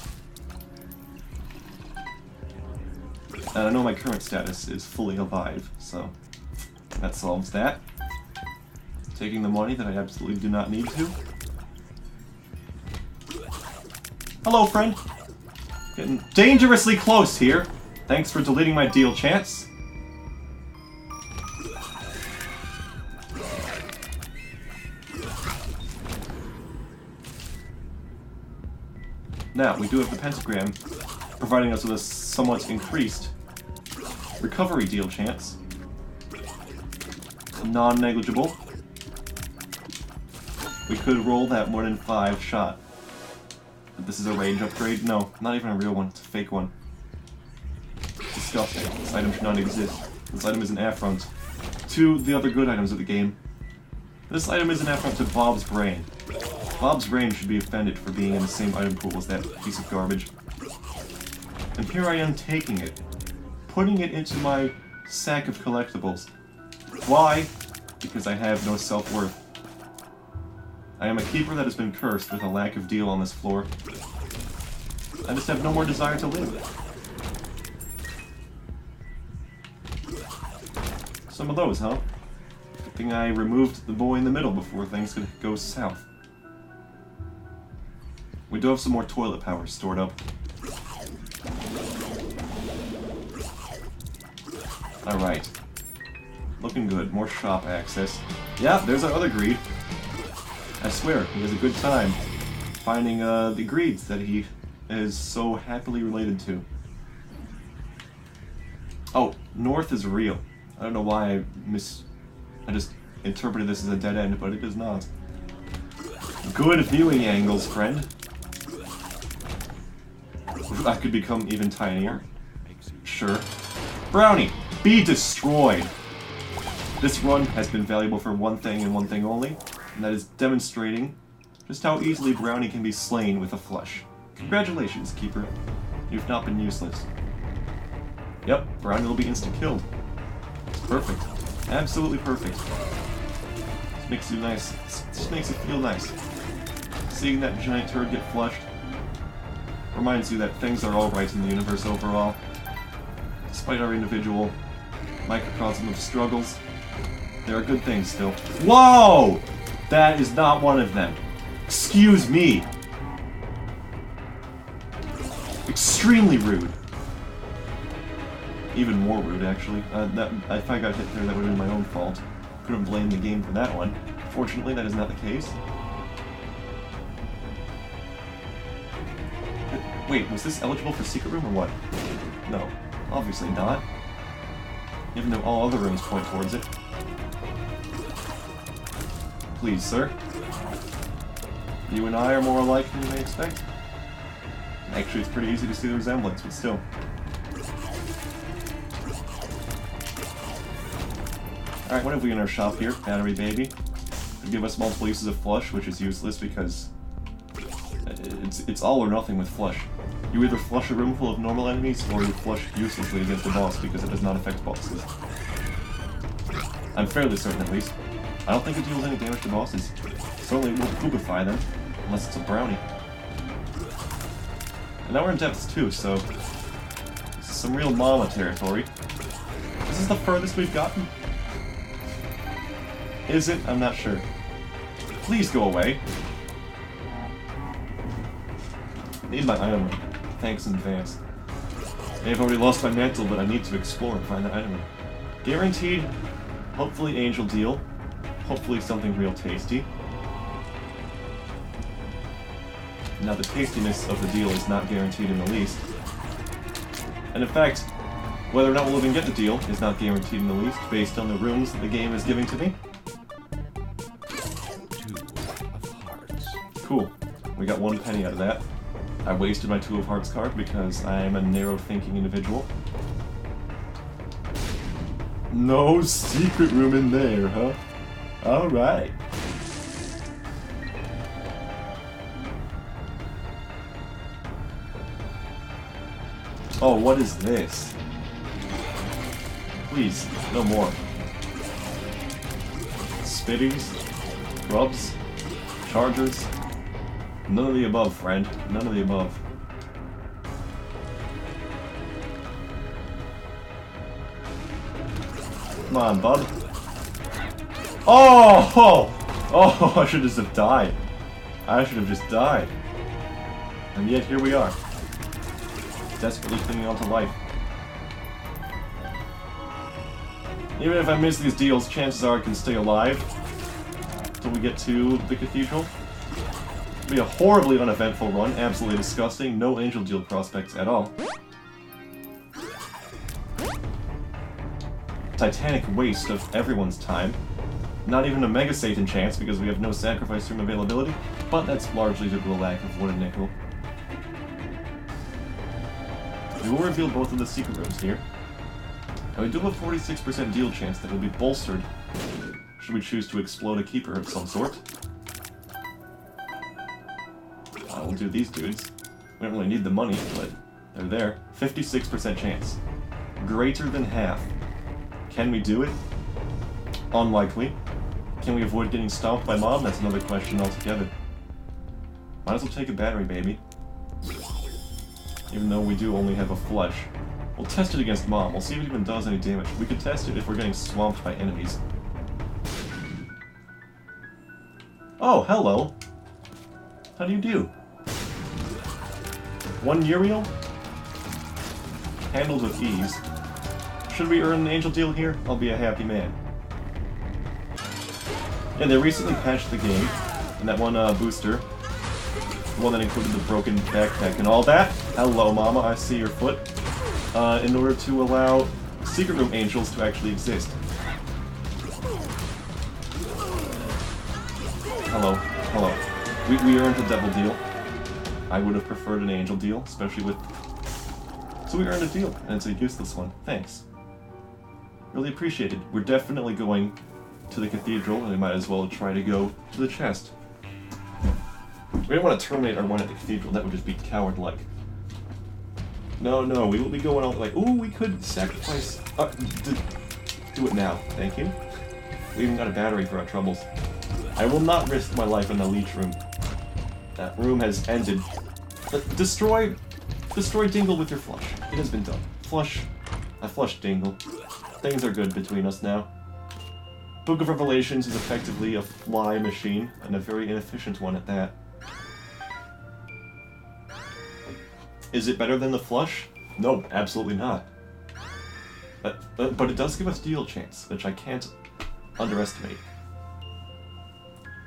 And I know my current status is fully alive, so that solves that. Taking the money that I absolutely do not need to. Hello, friend. Getting dangerously close here. Thanks for deleting my deal, Chance. Now, we do have the pentagram, providing us with a somewhat increased recovery deal chance. Non-negligible. We could roll that 1 in 5 shot. But this is a range upgrade? No, not even a real one, it's a fake one. Disgusting. This item should not exist. This item is an affront to the other good items of the game. This item is an affront to Bob's brain. Bob's brain should be offended for being in the same item pool as that piece of garbage. And here I am taking it, putting it into my sack of collectibles. Why? Because I have no self-worth. I am a keeper that has been cursed with a lack of deal on this floor. I just have no more desire to live. Some of those, huh? Good thing I removed the boy in the middle before things could go south. We do have some more toilet power stored up. Alright. Looking good. More shop access. Yeah, there's our other greed. I swear, he has a good time finding the greeds that he is so happily related to. Oh, north is real. I don't know why I just interpreted this as a dead end, but it is not. Good viewing angles, friend. I could become even tinier. Sure. Brownie, be destroyed! This run has been valuable for one thing and one thing only, and that is demonstrating just how easily Brownie can be slain with a flush. Congratulations, Keeper. You've not been useless. Yep, Brownie will be insta-killed. Perfect. Absolutely perfect. This makes you nice. This makes it feel nice. Seeing that giant turd get flushed reminds you that things are alright in the universe overall. Despite our individual microcosm of struggles, there are good things still. Whoa! That is not one of them. Excuse me. Extremely rude. Even more rude, actually. If I got hit there, that would have been my own fault. Couldn't blame the game for that one. Fortunately, that is not the case. Wait, was this eligible for secret room or what? No, obviously not. Even though all other rooms point towards it. Please, sir. You and I are more alike than you may expect. Actually, it's pretty easy to see the resemblance, but still. Alright, what have we in our shop here? Battery baby. Could give us multiple uses of flush, which is useless because it's all or nothing with flush. You either flush a room full of normal enemies, or you flush uselessly against the boss because it does not affect bosses. I'm fairly certain, at least. I don't think it deals any damage to bosses. Certainly it won't poopify them, unless it's a brownie. And now we're in depths too, so this is some real mama territory. This is the furthest we've gotten. Is it? I'm not sure. Please go away. Need my item. Thanks in advance. I have already lost my mantle, but I need to explore and find that item. Guaranteed, hopefully angel deal. Hopefully something real tasty. Now the tastiness of the deal is not guaranteed in the least. And in fact, whether or not we'll even get the deal is not guaranteed in the least, based on the rooms that the game is giving to me. 2 of hearts. Cool. We got 1 penny out of that. I wasted my 2 of hearts card because I am a narrow-thinking individual. No secret room in there, huh? Alright. Oh, what is this? Please, no more. Spitties, grubs, chargers. None of the above, friend. None of the above. Come on, bud. Oh! Oh, I should just have died. I should have just died. And yet, here we are. Desperately clinging on to life. Even if I miss these deals, chances are I can stay alive until we get to the cathedral. It'll be a horribly uneventful run, absolutely disgusting, no angel deal prospects at all. Titanic waste of everyone's time. Not even a Mega Satan chance because we have no sacrifice room availability, but that's largely due to the lack of wood and nickel. We will reveal both of the secret rooms here. And we do have a 46% deal chance that will be bolstered should we choose to explode a keeper of some sort. We'll do these dudes. We don't really need the money, but they're there. 56% chance. Greater than half. Can we do it? Unlikely. Can we avoid getting stomped by Mom? That's another question altogether. Might as well take a battery, baby. Even though we do only have a flush. We'll test it against Mom. We'll see if it even does any damage. We could test it if we're getting swamped by enemies. Oh, hello. How do you do? One Uriel? Handled with ease. Should we earn an angel deal here? I'll be a happy man. Yeah, they recently patched the game, and that one booster, the one that included the broken backpack and all that. Hello, Mama, I see your foot. In order to allow secret room angels to actually exist. Hello, hello. We earned a devil deal. I would have preferred an angel deal, especially with... So we earned a deal, and it's a useless one. Thanks. Really appreciate it. We're definitely going to the cathedral, and we might as well try to go to the chest. We don't want to terminate our run at the cathedral, that would just be coward-like. No, we will be going out like, ooh, we could sacrifice... do it now, thank you. We even got a battery for our troubles. I will not risk my life in the leech room. That room has ended. Destroy Dingle with your flush. It has been done. I flushed Dingle. Things are good between us now. Book of Revelations is effectively a fly machine, and a very inefficient one at that. Is it better than the flush? No, absolutely not. But it does give us deal chance, which I can't underestimate.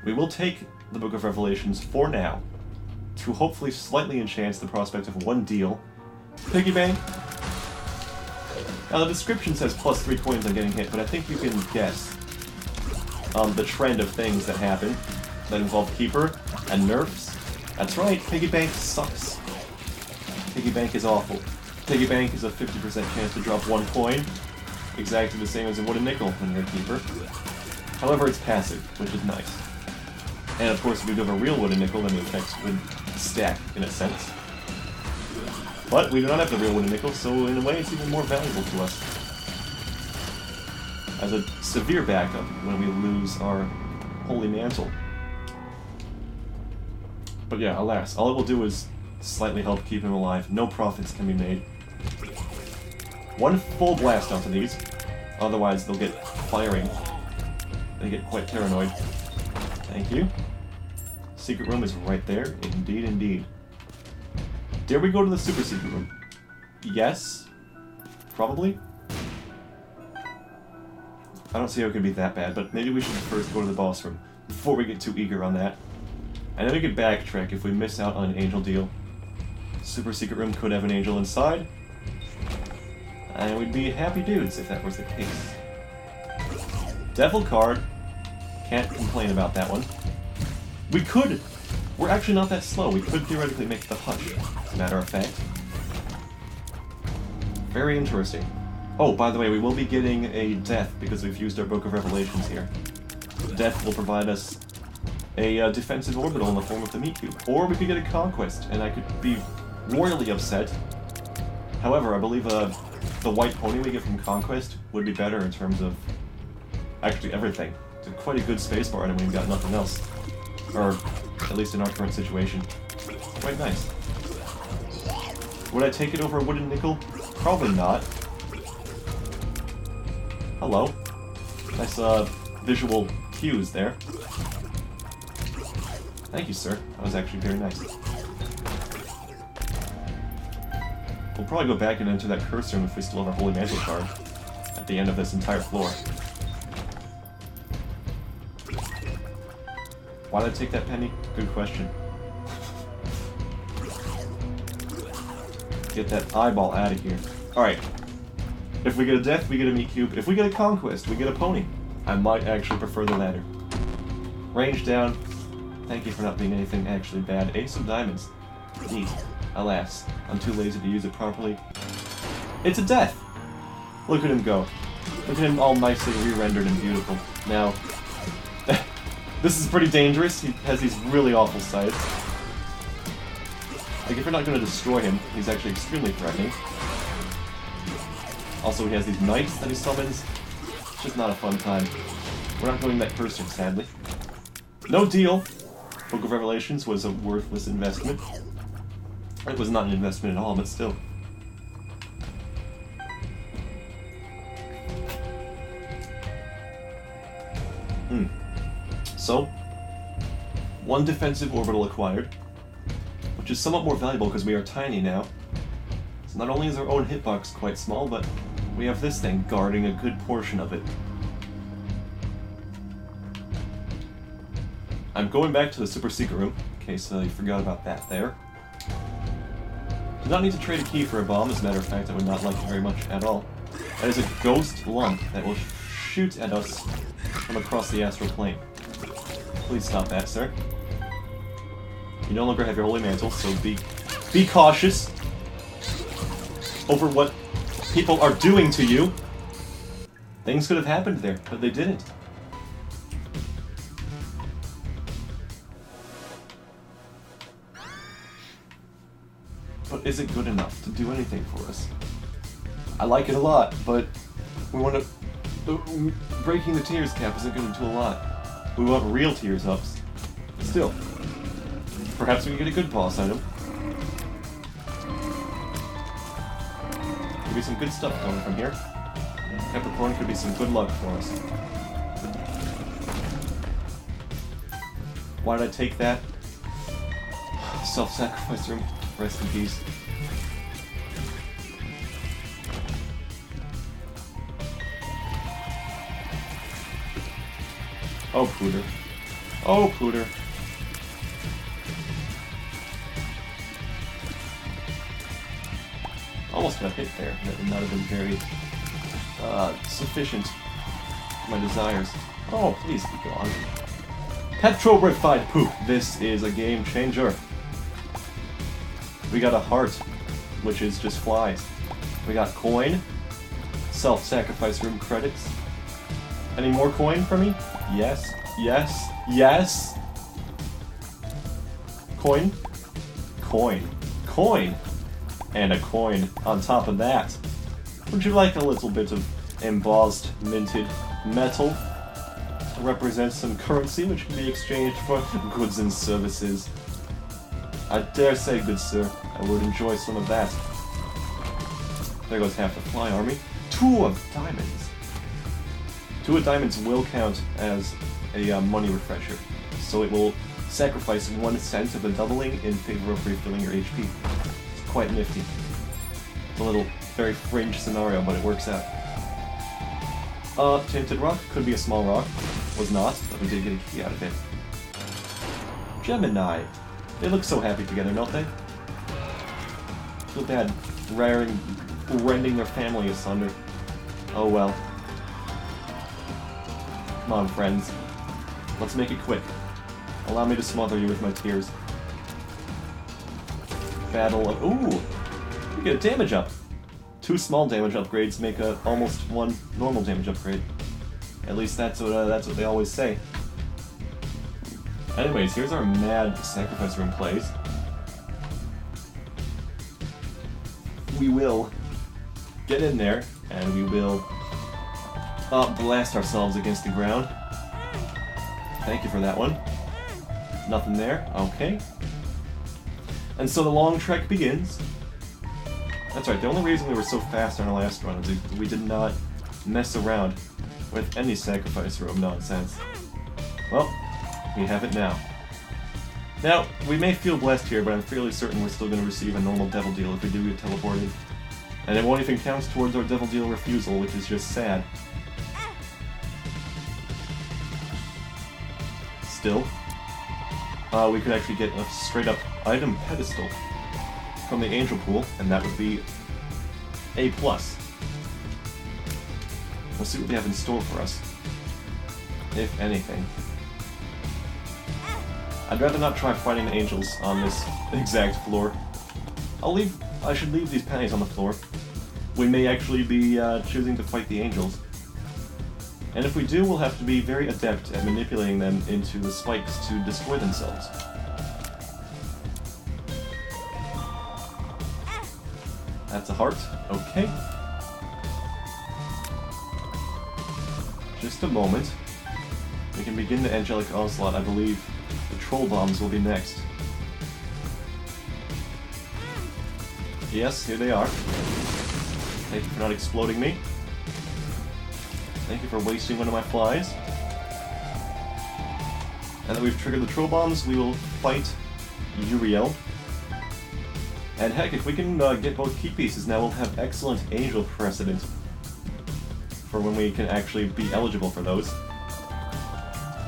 We will take the Book of Revelations for now, to hopefully slightly enchance the prospect of one deal. Piggy bank. Now the description says +3 coins on getting hit, but I think you can guess the trend of things that happen that involve Keeper and nerfs. That's right, Piggy bank sucks. Piggy bank is awful. Piggy bank is a 50% chance to drop 1 coin, exactly the same as a wooden nickel when you're a Keeper. However, it's passive, which is nice. And of course, if we do have a real wooden nickel, then the effects would stack, in a sense. But we do not have the real wooden nickel, so in a way it's even more valuable to us. As a severe backup when we lose our holy mantle. But yeah, alas, all it will do is slightly help keep him alive. No profits can be made. 1 full blast onto these, otherwise they'll get firing. They get quite paranoid. Thank you. Secret room is right there. Indeed, indeed. Dare we go to the super secret room? Yes? Probably? I don't see how it could be that bad, but maybe we should first go to the boss room before we get too eager on that. And then we could backtrack if we miss out on an angel deal. Super secret room could have an angel inside. And we'd be happy dudes if that was the case. Devil card. Can't complain about that one. We could! We're actually not that slow. We could theoretically make the hush, as a matter of fact. Very interesting. Oh, by the way, we will be getting a death because we've used our Book of Revelations here. Death will provide us a defensive orbital in the form of the meat cube. Or we could get a conquest, and I could be royally upset However, I believe the white pony we get from Conquest would be better in terms of actually everything. It's quite a good spacebar and we've got nothing else. Or, at least in our current situation. Quite nice. Would I take it over a wooden nickel? Probably not. Hello. Nice, visual cues there. Thank you, sir. That was actually very nice. We'll probably go back and enter that curse room if we still have our Holy Mantle card at the end of this entire floor. Why did I take that penny? Good question. Get that eyeball out of here. Alright. If we get a death, we get a meat cube. If we get a conquest, we get a pony. I might actually prefer the latter. Range down. Thank you for not being anything actually bad. Ace of diamonds. Neat. Alas, I'm too lazy to use it properly. It's a death! Look at him go. Look at him all nicely re-rendered and beautiful. Now, this is pretty dangerous. He has these really awful sights. Like, if you're not going to destroy him, he's actually extremely threatening. Also, he has these knights that he summons. It's just not a fun time. We're not going that cursor, sadly. No deal! Book of Revelations was a worthless investment. It was not an investment at all, but still. So, one defensive orbital acquired, which is somewhat more valuable because we are tiny now. So not only is our own hitbox quite small, but we have this thing guarding a good portion of it. I'm going back to the super secret room, in case you forgot about that there. Do not need to trade a key for a bomb, as a matter of fact, I would not like it very much at all. That is a ghost lump that will shoot at us from across the astral plane. Please stop that, sir. You no longer have your holy mantle, so be cautious over what people are doing to you. Things could have happened there, but they didn't. But is it good enough to do anything for us? I like it a lot, but we want to... breaking the tears cap isn't going to do a lot. We want real tears ups. Still, perhaps we can get a good boss item. Could be some good stuff coming from here. Capricorn could be some good luck for us. Why did I take that? Self-sacrifice room. Rest in peace. Oh, Pooter. Oh, Pooter. Almost got hit there. That would not have been very sufficient for my desires. Oh, please be gone. Petrogrified poop. This is a game changer. We got a heart, which is just flies. We got coin. Self-sacrifice room credits. Any more coin for me? Yes, yes, yes! Coin, coin, coin, and a coin on top of that. Would you like a little bit of embossed, minted metal to represent some currency which can be exchanged for goods and services? I dare say, good sir, I would enjoy some of that. There goes half the fly army. 2 of diamonds. 2 of diamonds will count as a money refresher, so it will sacrifice 1 cent of the doubling in favor of refilling your HP. It's quite nifty. It's a little, very fringe scenario, but it works out. Tinted rock, could be a small rock. Was not, but we did get a key out of it. Gemini. They look so happy together, don't they? Feel bad rending their family asunder. Oh well. Come on, friends. Let's make it quick. Allow me to smother you with my tears. Battle of... Ooh! We get a damage up! 2 small damage upgrades make almost 1 normal damage upgrade. At least that's what they always say. Anyways, here's our mad sacrifice room plays. We will get in there, and we will blast ourselves against the ground. Thank you for that one. Nothing there. Okay. And so the long trek begins. That's right, the only reason we were so fast on our last run is we did not mess around with any sacrifice room nonsense. Well, we have it now. Now, we may feel blessed here, but I'm fairly certain we're still going to receive a normal devil deal if we do get teleported. And it won't even count towards our devil deal refusal, which is just sad. Still, we could actually get a straight-up item pedestal from the angel pool, and that would be A+. Let's see what they have in store for us, if anything. I'd rather not try fighting the angels on this exact floor. I should leave these pennies on the floor. We may actually be choosing to fight the angels. And if we do, we'll have to be very adept at manipulating them into the spikes to destroy themselves. That's a heart. Okay. Just a moment. We can begin the angelic onslaught. I believe the troll bombs will be next. Yes, here they are. Thank you for not exploding me. Thank you for wasting one of my flies. And that we've triggered the troll bombs, we will fight Uriel. And heck, if we can get both key pieces now, we'll have excellent angel precedent for when we can actually be eligible for those.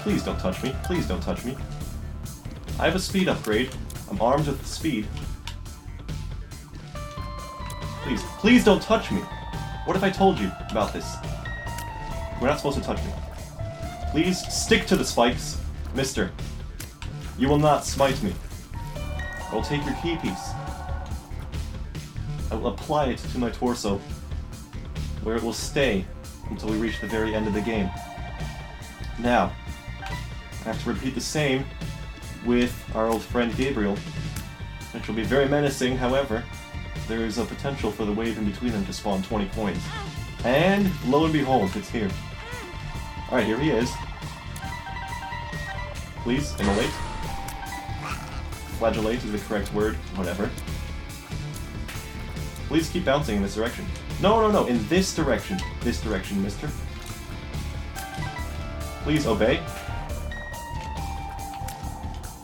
Please don't touch me. Please don't touch me. I have a speed upgrade. I'm armed with speed. Please, please don't touch me. What if I told you about this? We're not supposed to touch me. Please stick to the spikes, mister. You will not smite me. I will take your key piece. I will apply it to my torso, where it will stay until we reach the very end of the game. Now, I have to repeat the same with our old friend Gabriel, which will be very menacing. However, there is a potential for the wave in between them to spawn 20 coins. And lo and behold, it's here. Alright, here he is. Please, immolate. Flagellate is the correct word, whatever. Please keep bouncing in this direction. No, no, no, in this direction. This direction, mister. Please obey.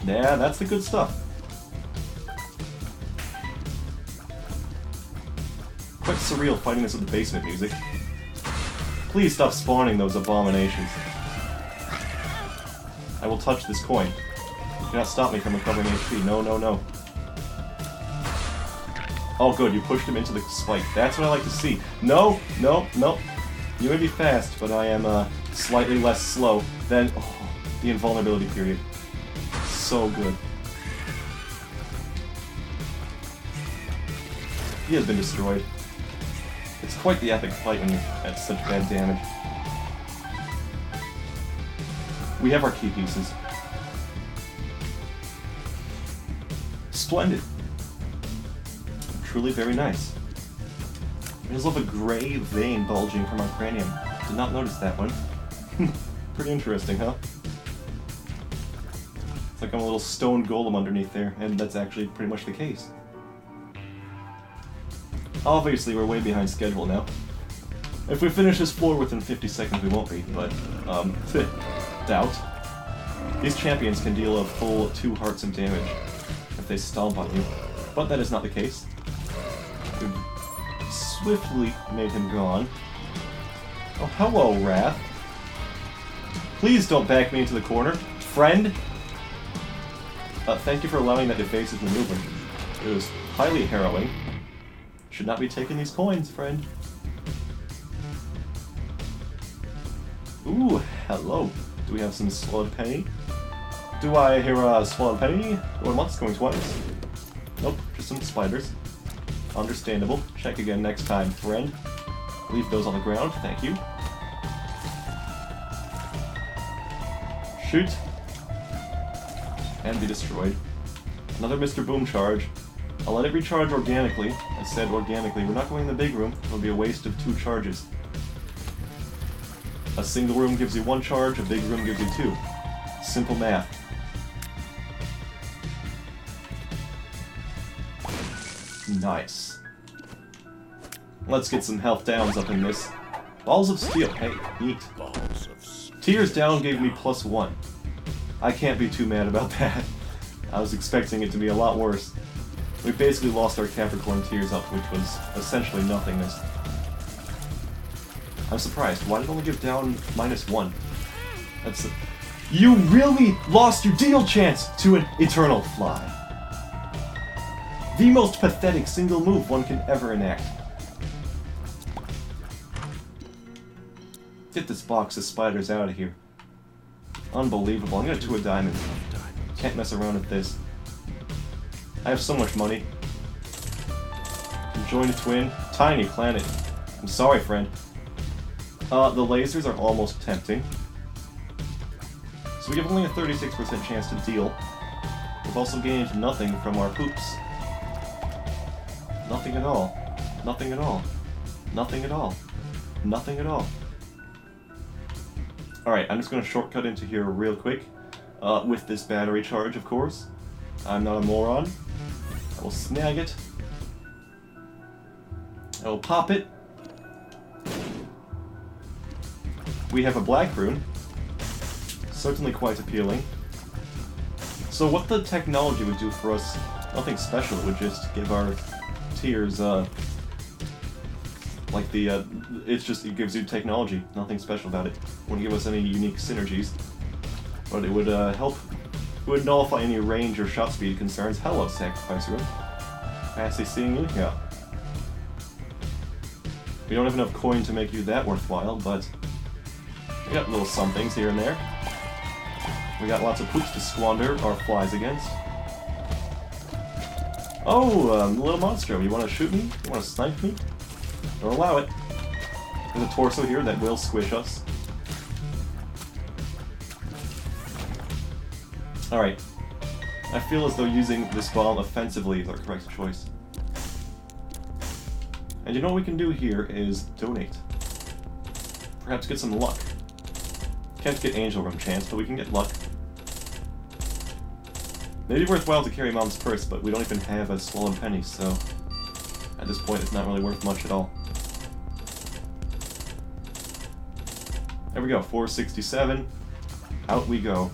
Yeah, that's the good stuff. Quite surreal fighting this with the basement music. Please stop spawning those abominations. I will touch this coin. Do not stop me from recovering HP. No, no, no. Oh good, you pushed him into the spike. That's what I like to see. No, no, no. You may be fast, but I am slightly less slow than the invulnerability period. So good. He has been destroyed. It's quite the epic fight when you're at such bad damage. We have our key pieces. Splendid. Truly very nice. There's a little bit of a gray vein bulging from our cranium. Did not notice that one. Pretty interesting, huh? It's like I'm a little stone golem underneath there, and that's actually pretty much the case. Obviously, we're way behind schedule now. If we finish this floor within 50 seconds, we won't be, but, doubt. These champions can deal a full 2 hearts of damage if they stomp on you, but that is not the case. We've swiftly made him gone. Oh, hello, Wrath. Please don't back me into the corner. Friend? Thank you for allowing that evasive maneuver. It was highly harrowing. Should not be taking these coins, friend. Ooh, hello. Do we have some swallowed penny? Do I hear a swallowed penny? Going once, going twice. Nope, just some spiders. Understandable. Check again next time, friend. Leave those on the ground, thank you. Shoot. And be destroyed. Another Mr. Boom charge. I'll let it recharge organically. I said organically. We're not going in the big room. It'll be a waste of 2 charges. A single room gives you 1 charge, a big room gives you 2. Simple math. Nice. Let's get some health downs up in this. Balls of Steel. Hey, neat. Tears down gave me +1. I can't be too mad about that. I was expecting it to be a lot worse. We basically lost our Capricorn Tears up, which was essentially nothingness. I'm surprised. Why did it only give down -1? That's... You really lost your deal chance to an Eternal Fly. The most pathetic single move one can ever enact. Get this box of spiders out of here. Unbelievable. I'm gonna do a diamond. Can't mess around with this. I have so much money. Join a twin. Tiny planet. I'm sorry, friend. The lasers are almost tempting. So we have only a 36% chance to deal. We've also gained nothing from our poops. Nothing at all. Nothing at all. Nothing at all. Nothing at all. Alright, I'm just going to shortcut into here real quick. With this battery charge, of course. I'm not a moron. I will snag it. I will pop it. We have a black rune. Certainly quite appealing. So what the technology would do for us, nothing special. It would just give our tears, like the, it gives you technology. Nothing special about it. Wouldn't give us any unique synergies. But it would, help. It would nullify any range or shot speed concerns. Hello, Sacrifice Room. Fancy seeing you. Yeah. We don't have enough coin to make you that worthwhile, but we got little somethings here and there. We got lots of poops to squander our flies against. Oh, little monstro, you want to shoot me? You want to snipe me? Don't allow it. There's a torso here that will squish us. Alright. I feel as though using this bomb offensively is our correct choice. And you know what we can do here is donate. Perhaps get some luck. Can't get Angel Room chance, but we can get luck. Maybe worthwhile to carry Mom's purse, but we don't even have a swollen penny, so at this point it's not really worth much at all. There we go, 467. Out we go.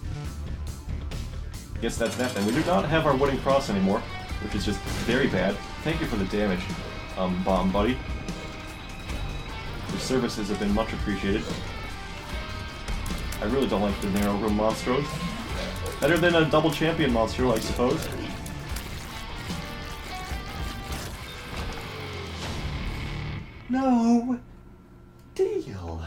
Guess that's that then. We do not have our Wooden Cross anymore, which is just very bad. Thank you for the damage, bomb buddy. Your services have been much appreciated. I really don't like the narrow room monstros. Better than a double champion monster, I suppose. No deal.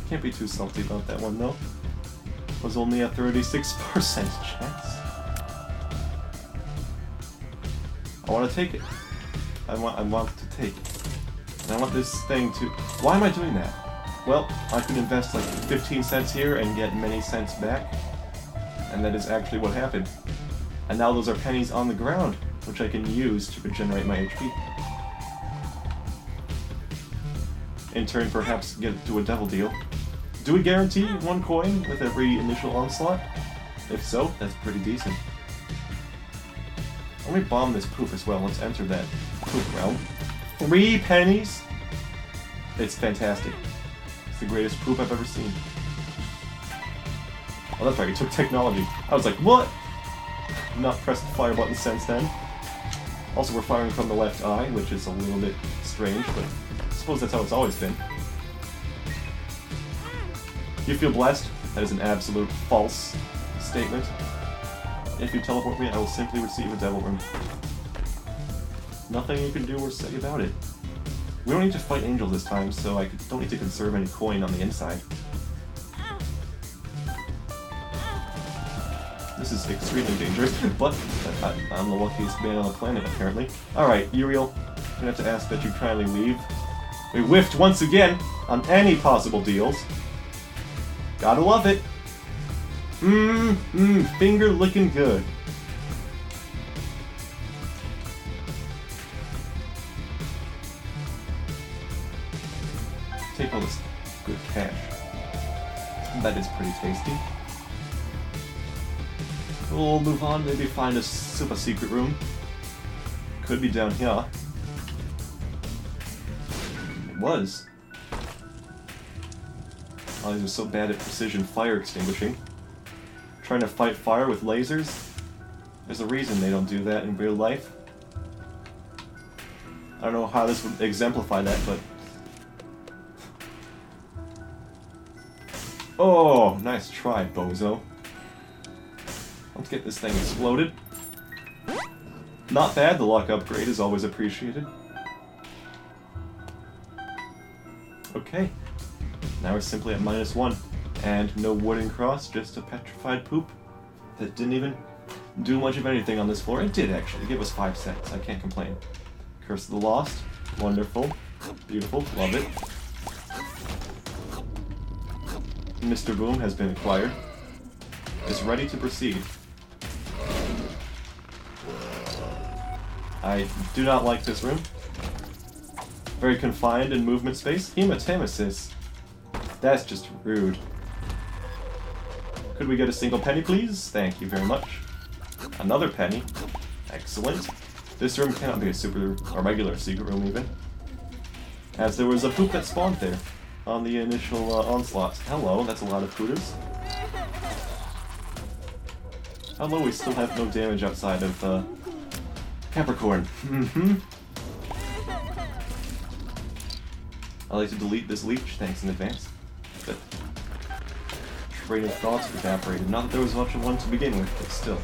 Can't be too salty about that one though. Was only a 36% chance. I want to take it. I want to take it. And I want this thing to... Why am I doing that? Well, I could invest like 15 cents here and get many cents back. And that is actually what happened. And now those are pennies on the ground, which I can use to regenerate my HP. In turn, perhaps get to a devil deal. Do we guarantee 1 coin with every initial onslaught? If so, that's pretty decent. Let me bomb this poop as well. Let's enter that poop realm. 3 pennies? It's fantastic. It's the greatest poop I've ever seen. Oh, that's right, it took technology. I was like, what? Not pressed the fire button since then. Also, we're firing from the left eye, which is a little bit strange, but I suppose that's how it's always been. Do you feel blessed? That is an absolute false statement. If you teleport me, I will simply receive a devil room. Nothing you can do or say about it. We don't need to fight angels this time, so I don't need to conserve any coin on the inside. This is extremely dangerous, but I'm the luckiest man on the planet, apparently. Alright, Uriel, I'm gonna have to ask that you kindly leave. We whiffed once again on any possible deals. Gotta love it. Finger looking good. Take all this good cash. That is pretty tasty. We'll move on, maybe find a super secret room. Could be down here. It was. Oh, these are so bad at precision fire extinguishing. Trying to fight fire with lasers? There's a reason they don't do that in real life. I don't know how this would exemplify that, but... Oh, nice try, bozo. Let's get this thing exploded. Not bad, the luck upgrade is always appreciated. Okay. Now we're simply at -1. And no wooden cross, just a petrified poop that didn't even do much of anything on this floor. It did, actually. Give us 5 cents. I can't complain. Curse of the Lost. Wonderful. Beautiful. Love it. Mr. Boom has been acquired. Is ready to proceed. I do not like this room. Very confined in movement space. Hematemesis. That's just rude. Could we get a single penny, please? Thank you very much. Another penny. Excellent. This room cannot be a super or regular secret room even, as there was a poop that spawned there on the initial onslaught. Hello, that's a lot of pooters. Hello, we still have no damage outside of Capricorn. I'd like to delete this leech, thanks in advance. But train of thoughts evaporated. Not that there was much of one to begin with, but still.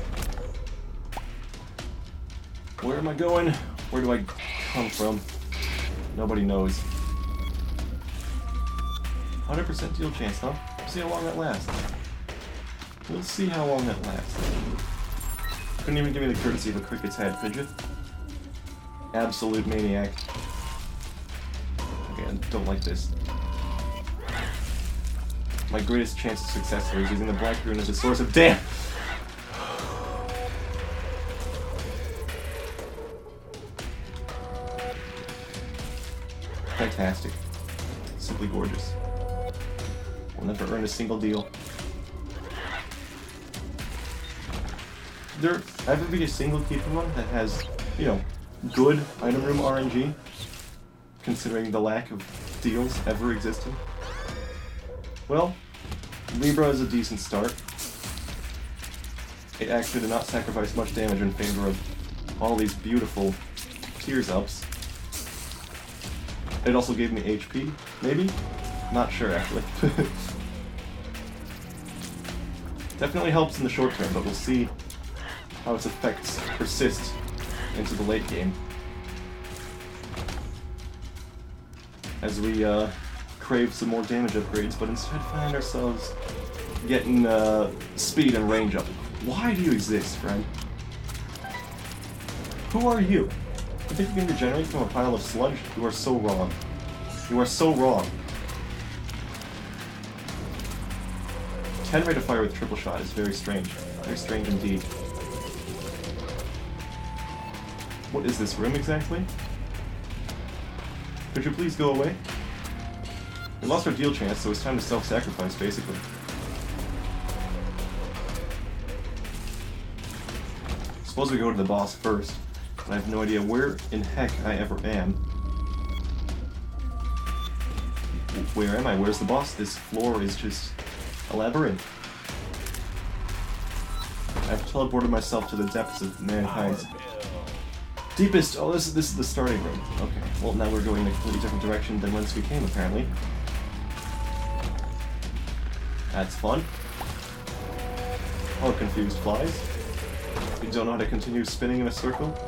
Where am I going? Where do I come from? Nobody knows. 100% deal chance, huh? See how long that lasts. We'll see how long that lasts. Couldn't even give me the courtesy of a cricket's head, could you? Absolute maniac. Okay, I don't like this. My greatest chance of success here is using the Black Rune as a source of damn! Fantastic. Simply gorgeous. We'll never earn a single deal. There ever be a single keeper one that has, you know, good item room RNG, considering the lack of deals ever existing? Well, Libra is a decent start. It actually did not sacrifice much damage in favor of all these beautiful tears ups. It also gave me HP, maybe? Not sure, actually. Definitely helps in the short term, but we'll see how its effects persist into the late game. As we crave some more damage upgrades, but instead find ourselves getting speed and range up. Why do you exist, friend? Who are you? You think you can regenerate from a pile of sludge? You are so wrong. You are so wrong. 10 rate of fire with triple shot is very strange. Very strange indeed. What is this room exactly? Could you please go away? We lost our deal chance, so it's time to self-sacrifice, basically. Suppose we go to the boss first. I have no idea where in heck I ever am. Where am I? Where's the boss? This floor is just a labyrinth. I've teleported myself to the depths of mankind's deepest... Oh, this is the starting room. Okay, well now we're going in a completely different direction than whence we came, apparently. That's fun. Oh, confused flies. You don't know how to continue spinning in a circle?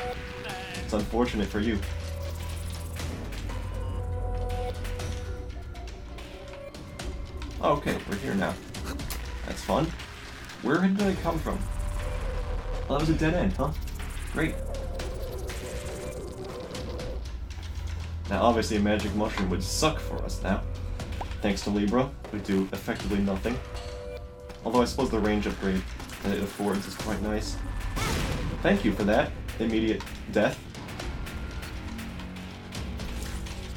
It's unfortunate for you. Oh, okay, we're here now. That's fun. Where did I come from? Well, that was a dead end, huh? Great. Now, obviously, a magic mushroom would suck for us now. thanks to Libra, we do effectively nothing. Although I suppose the range upgrade that it affords is quite nice. Thank you for that. Immediate death.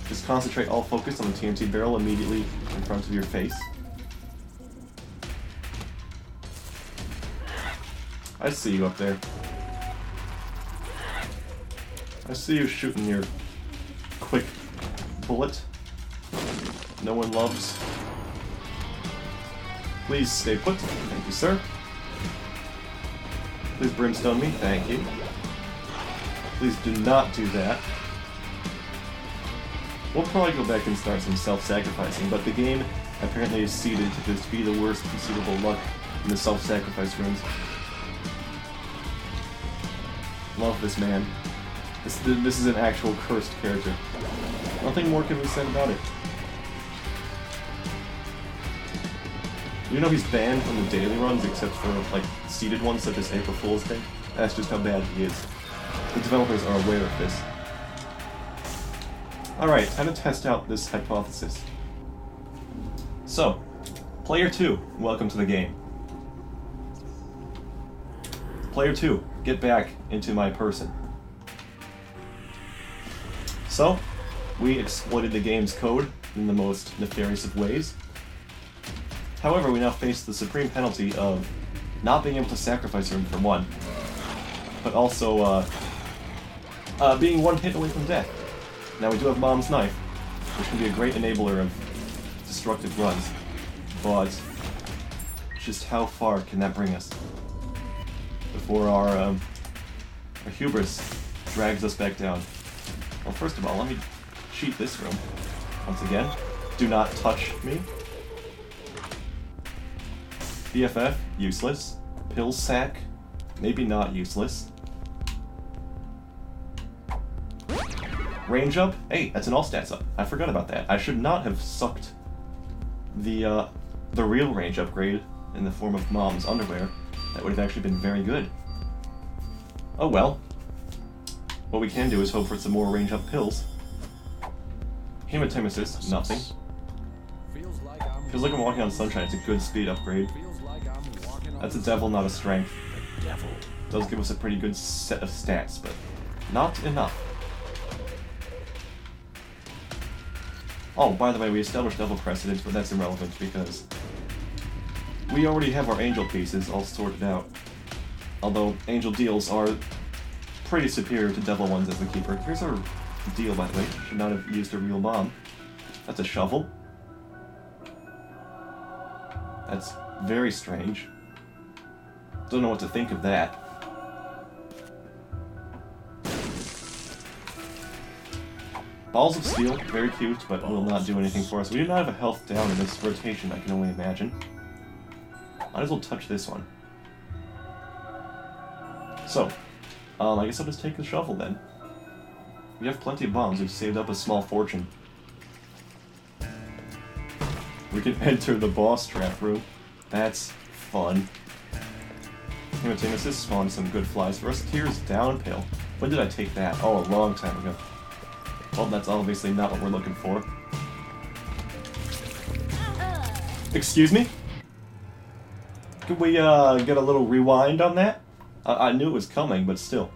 Just concentrate all focus on the TNT barrel immediately in front of your face. I see you up there. I see you shooting your quick bullet. No one loves. Please stay put. Thank you, sir. Please brimstone me. Thank you. Please do not do that. We'll probably go back and start some self-sacrificing, but the game apparently is seeded to just be the worst conceivable luck in the self-sacrifice rooms. Love this man. This is an actual cursed character. Nothing more can be said about it. You know he's banned from the daily runs except for, like, seeded ones such as April Fool's Day? That's just how bad he is. The developers are aware of this. Alright, time to test out this hypothesis. So, Player 2, welcome to the game. Player 2, get back into my person. So, we exploited the game's code in the most nefarious of ways. However, we now face the supreme penalty of not being able to sacrifice him for one, but also being one hit away from death. Now we do have Mom's Knife, which can be a great enabler of destructive runs, but just how far can that bring us before our hubris drags us back down? Well, first of all, let me cheat this room. Once again, do not touch me. BFF, useless. Pill sack, maybe not useless. Range up? Hey, that's an all stats up. I forgot about that. I should not have sucked the real range upgrade in the form of Mom's underwear. That would have actually been very good. Oh well. What we can do is hope for some more range up pills. Hematemesis, nothing. Feels like I'm walking on sunshine. It's a good speed upgrade. That's a devil, not a strength. The devil. Does give us a pretty good set of stats, but not enough. Oh, by the way, we established devil precedence, but that's irrelevant because we already have our angel pieces all sorted out. Although angel deals are pretty superior to devil ones as the keeper. Here's our deal, by the way. Should not have used a real bomb. That's a shovel. That's very strange. Don't know what to think of that. Balls of Steel, very cute, but will not do anything for us. We do not have a health down in this rotation, I can only imagine. Might as well touch this one. So, I guess I'll just take the shovel then. We have plenty of bombs, we've saved up a small fortune. We can enter the boss trap room. That's fun. Hematemesis spawned some good flies for us. Tears down pill. When did I take that? Oh, a long time ago. Well, that's obviously not what we're looking for. Excuse me? Could we, get a little rewind on that? I knew it was coming, but still.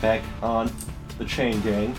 Back on the chain gang.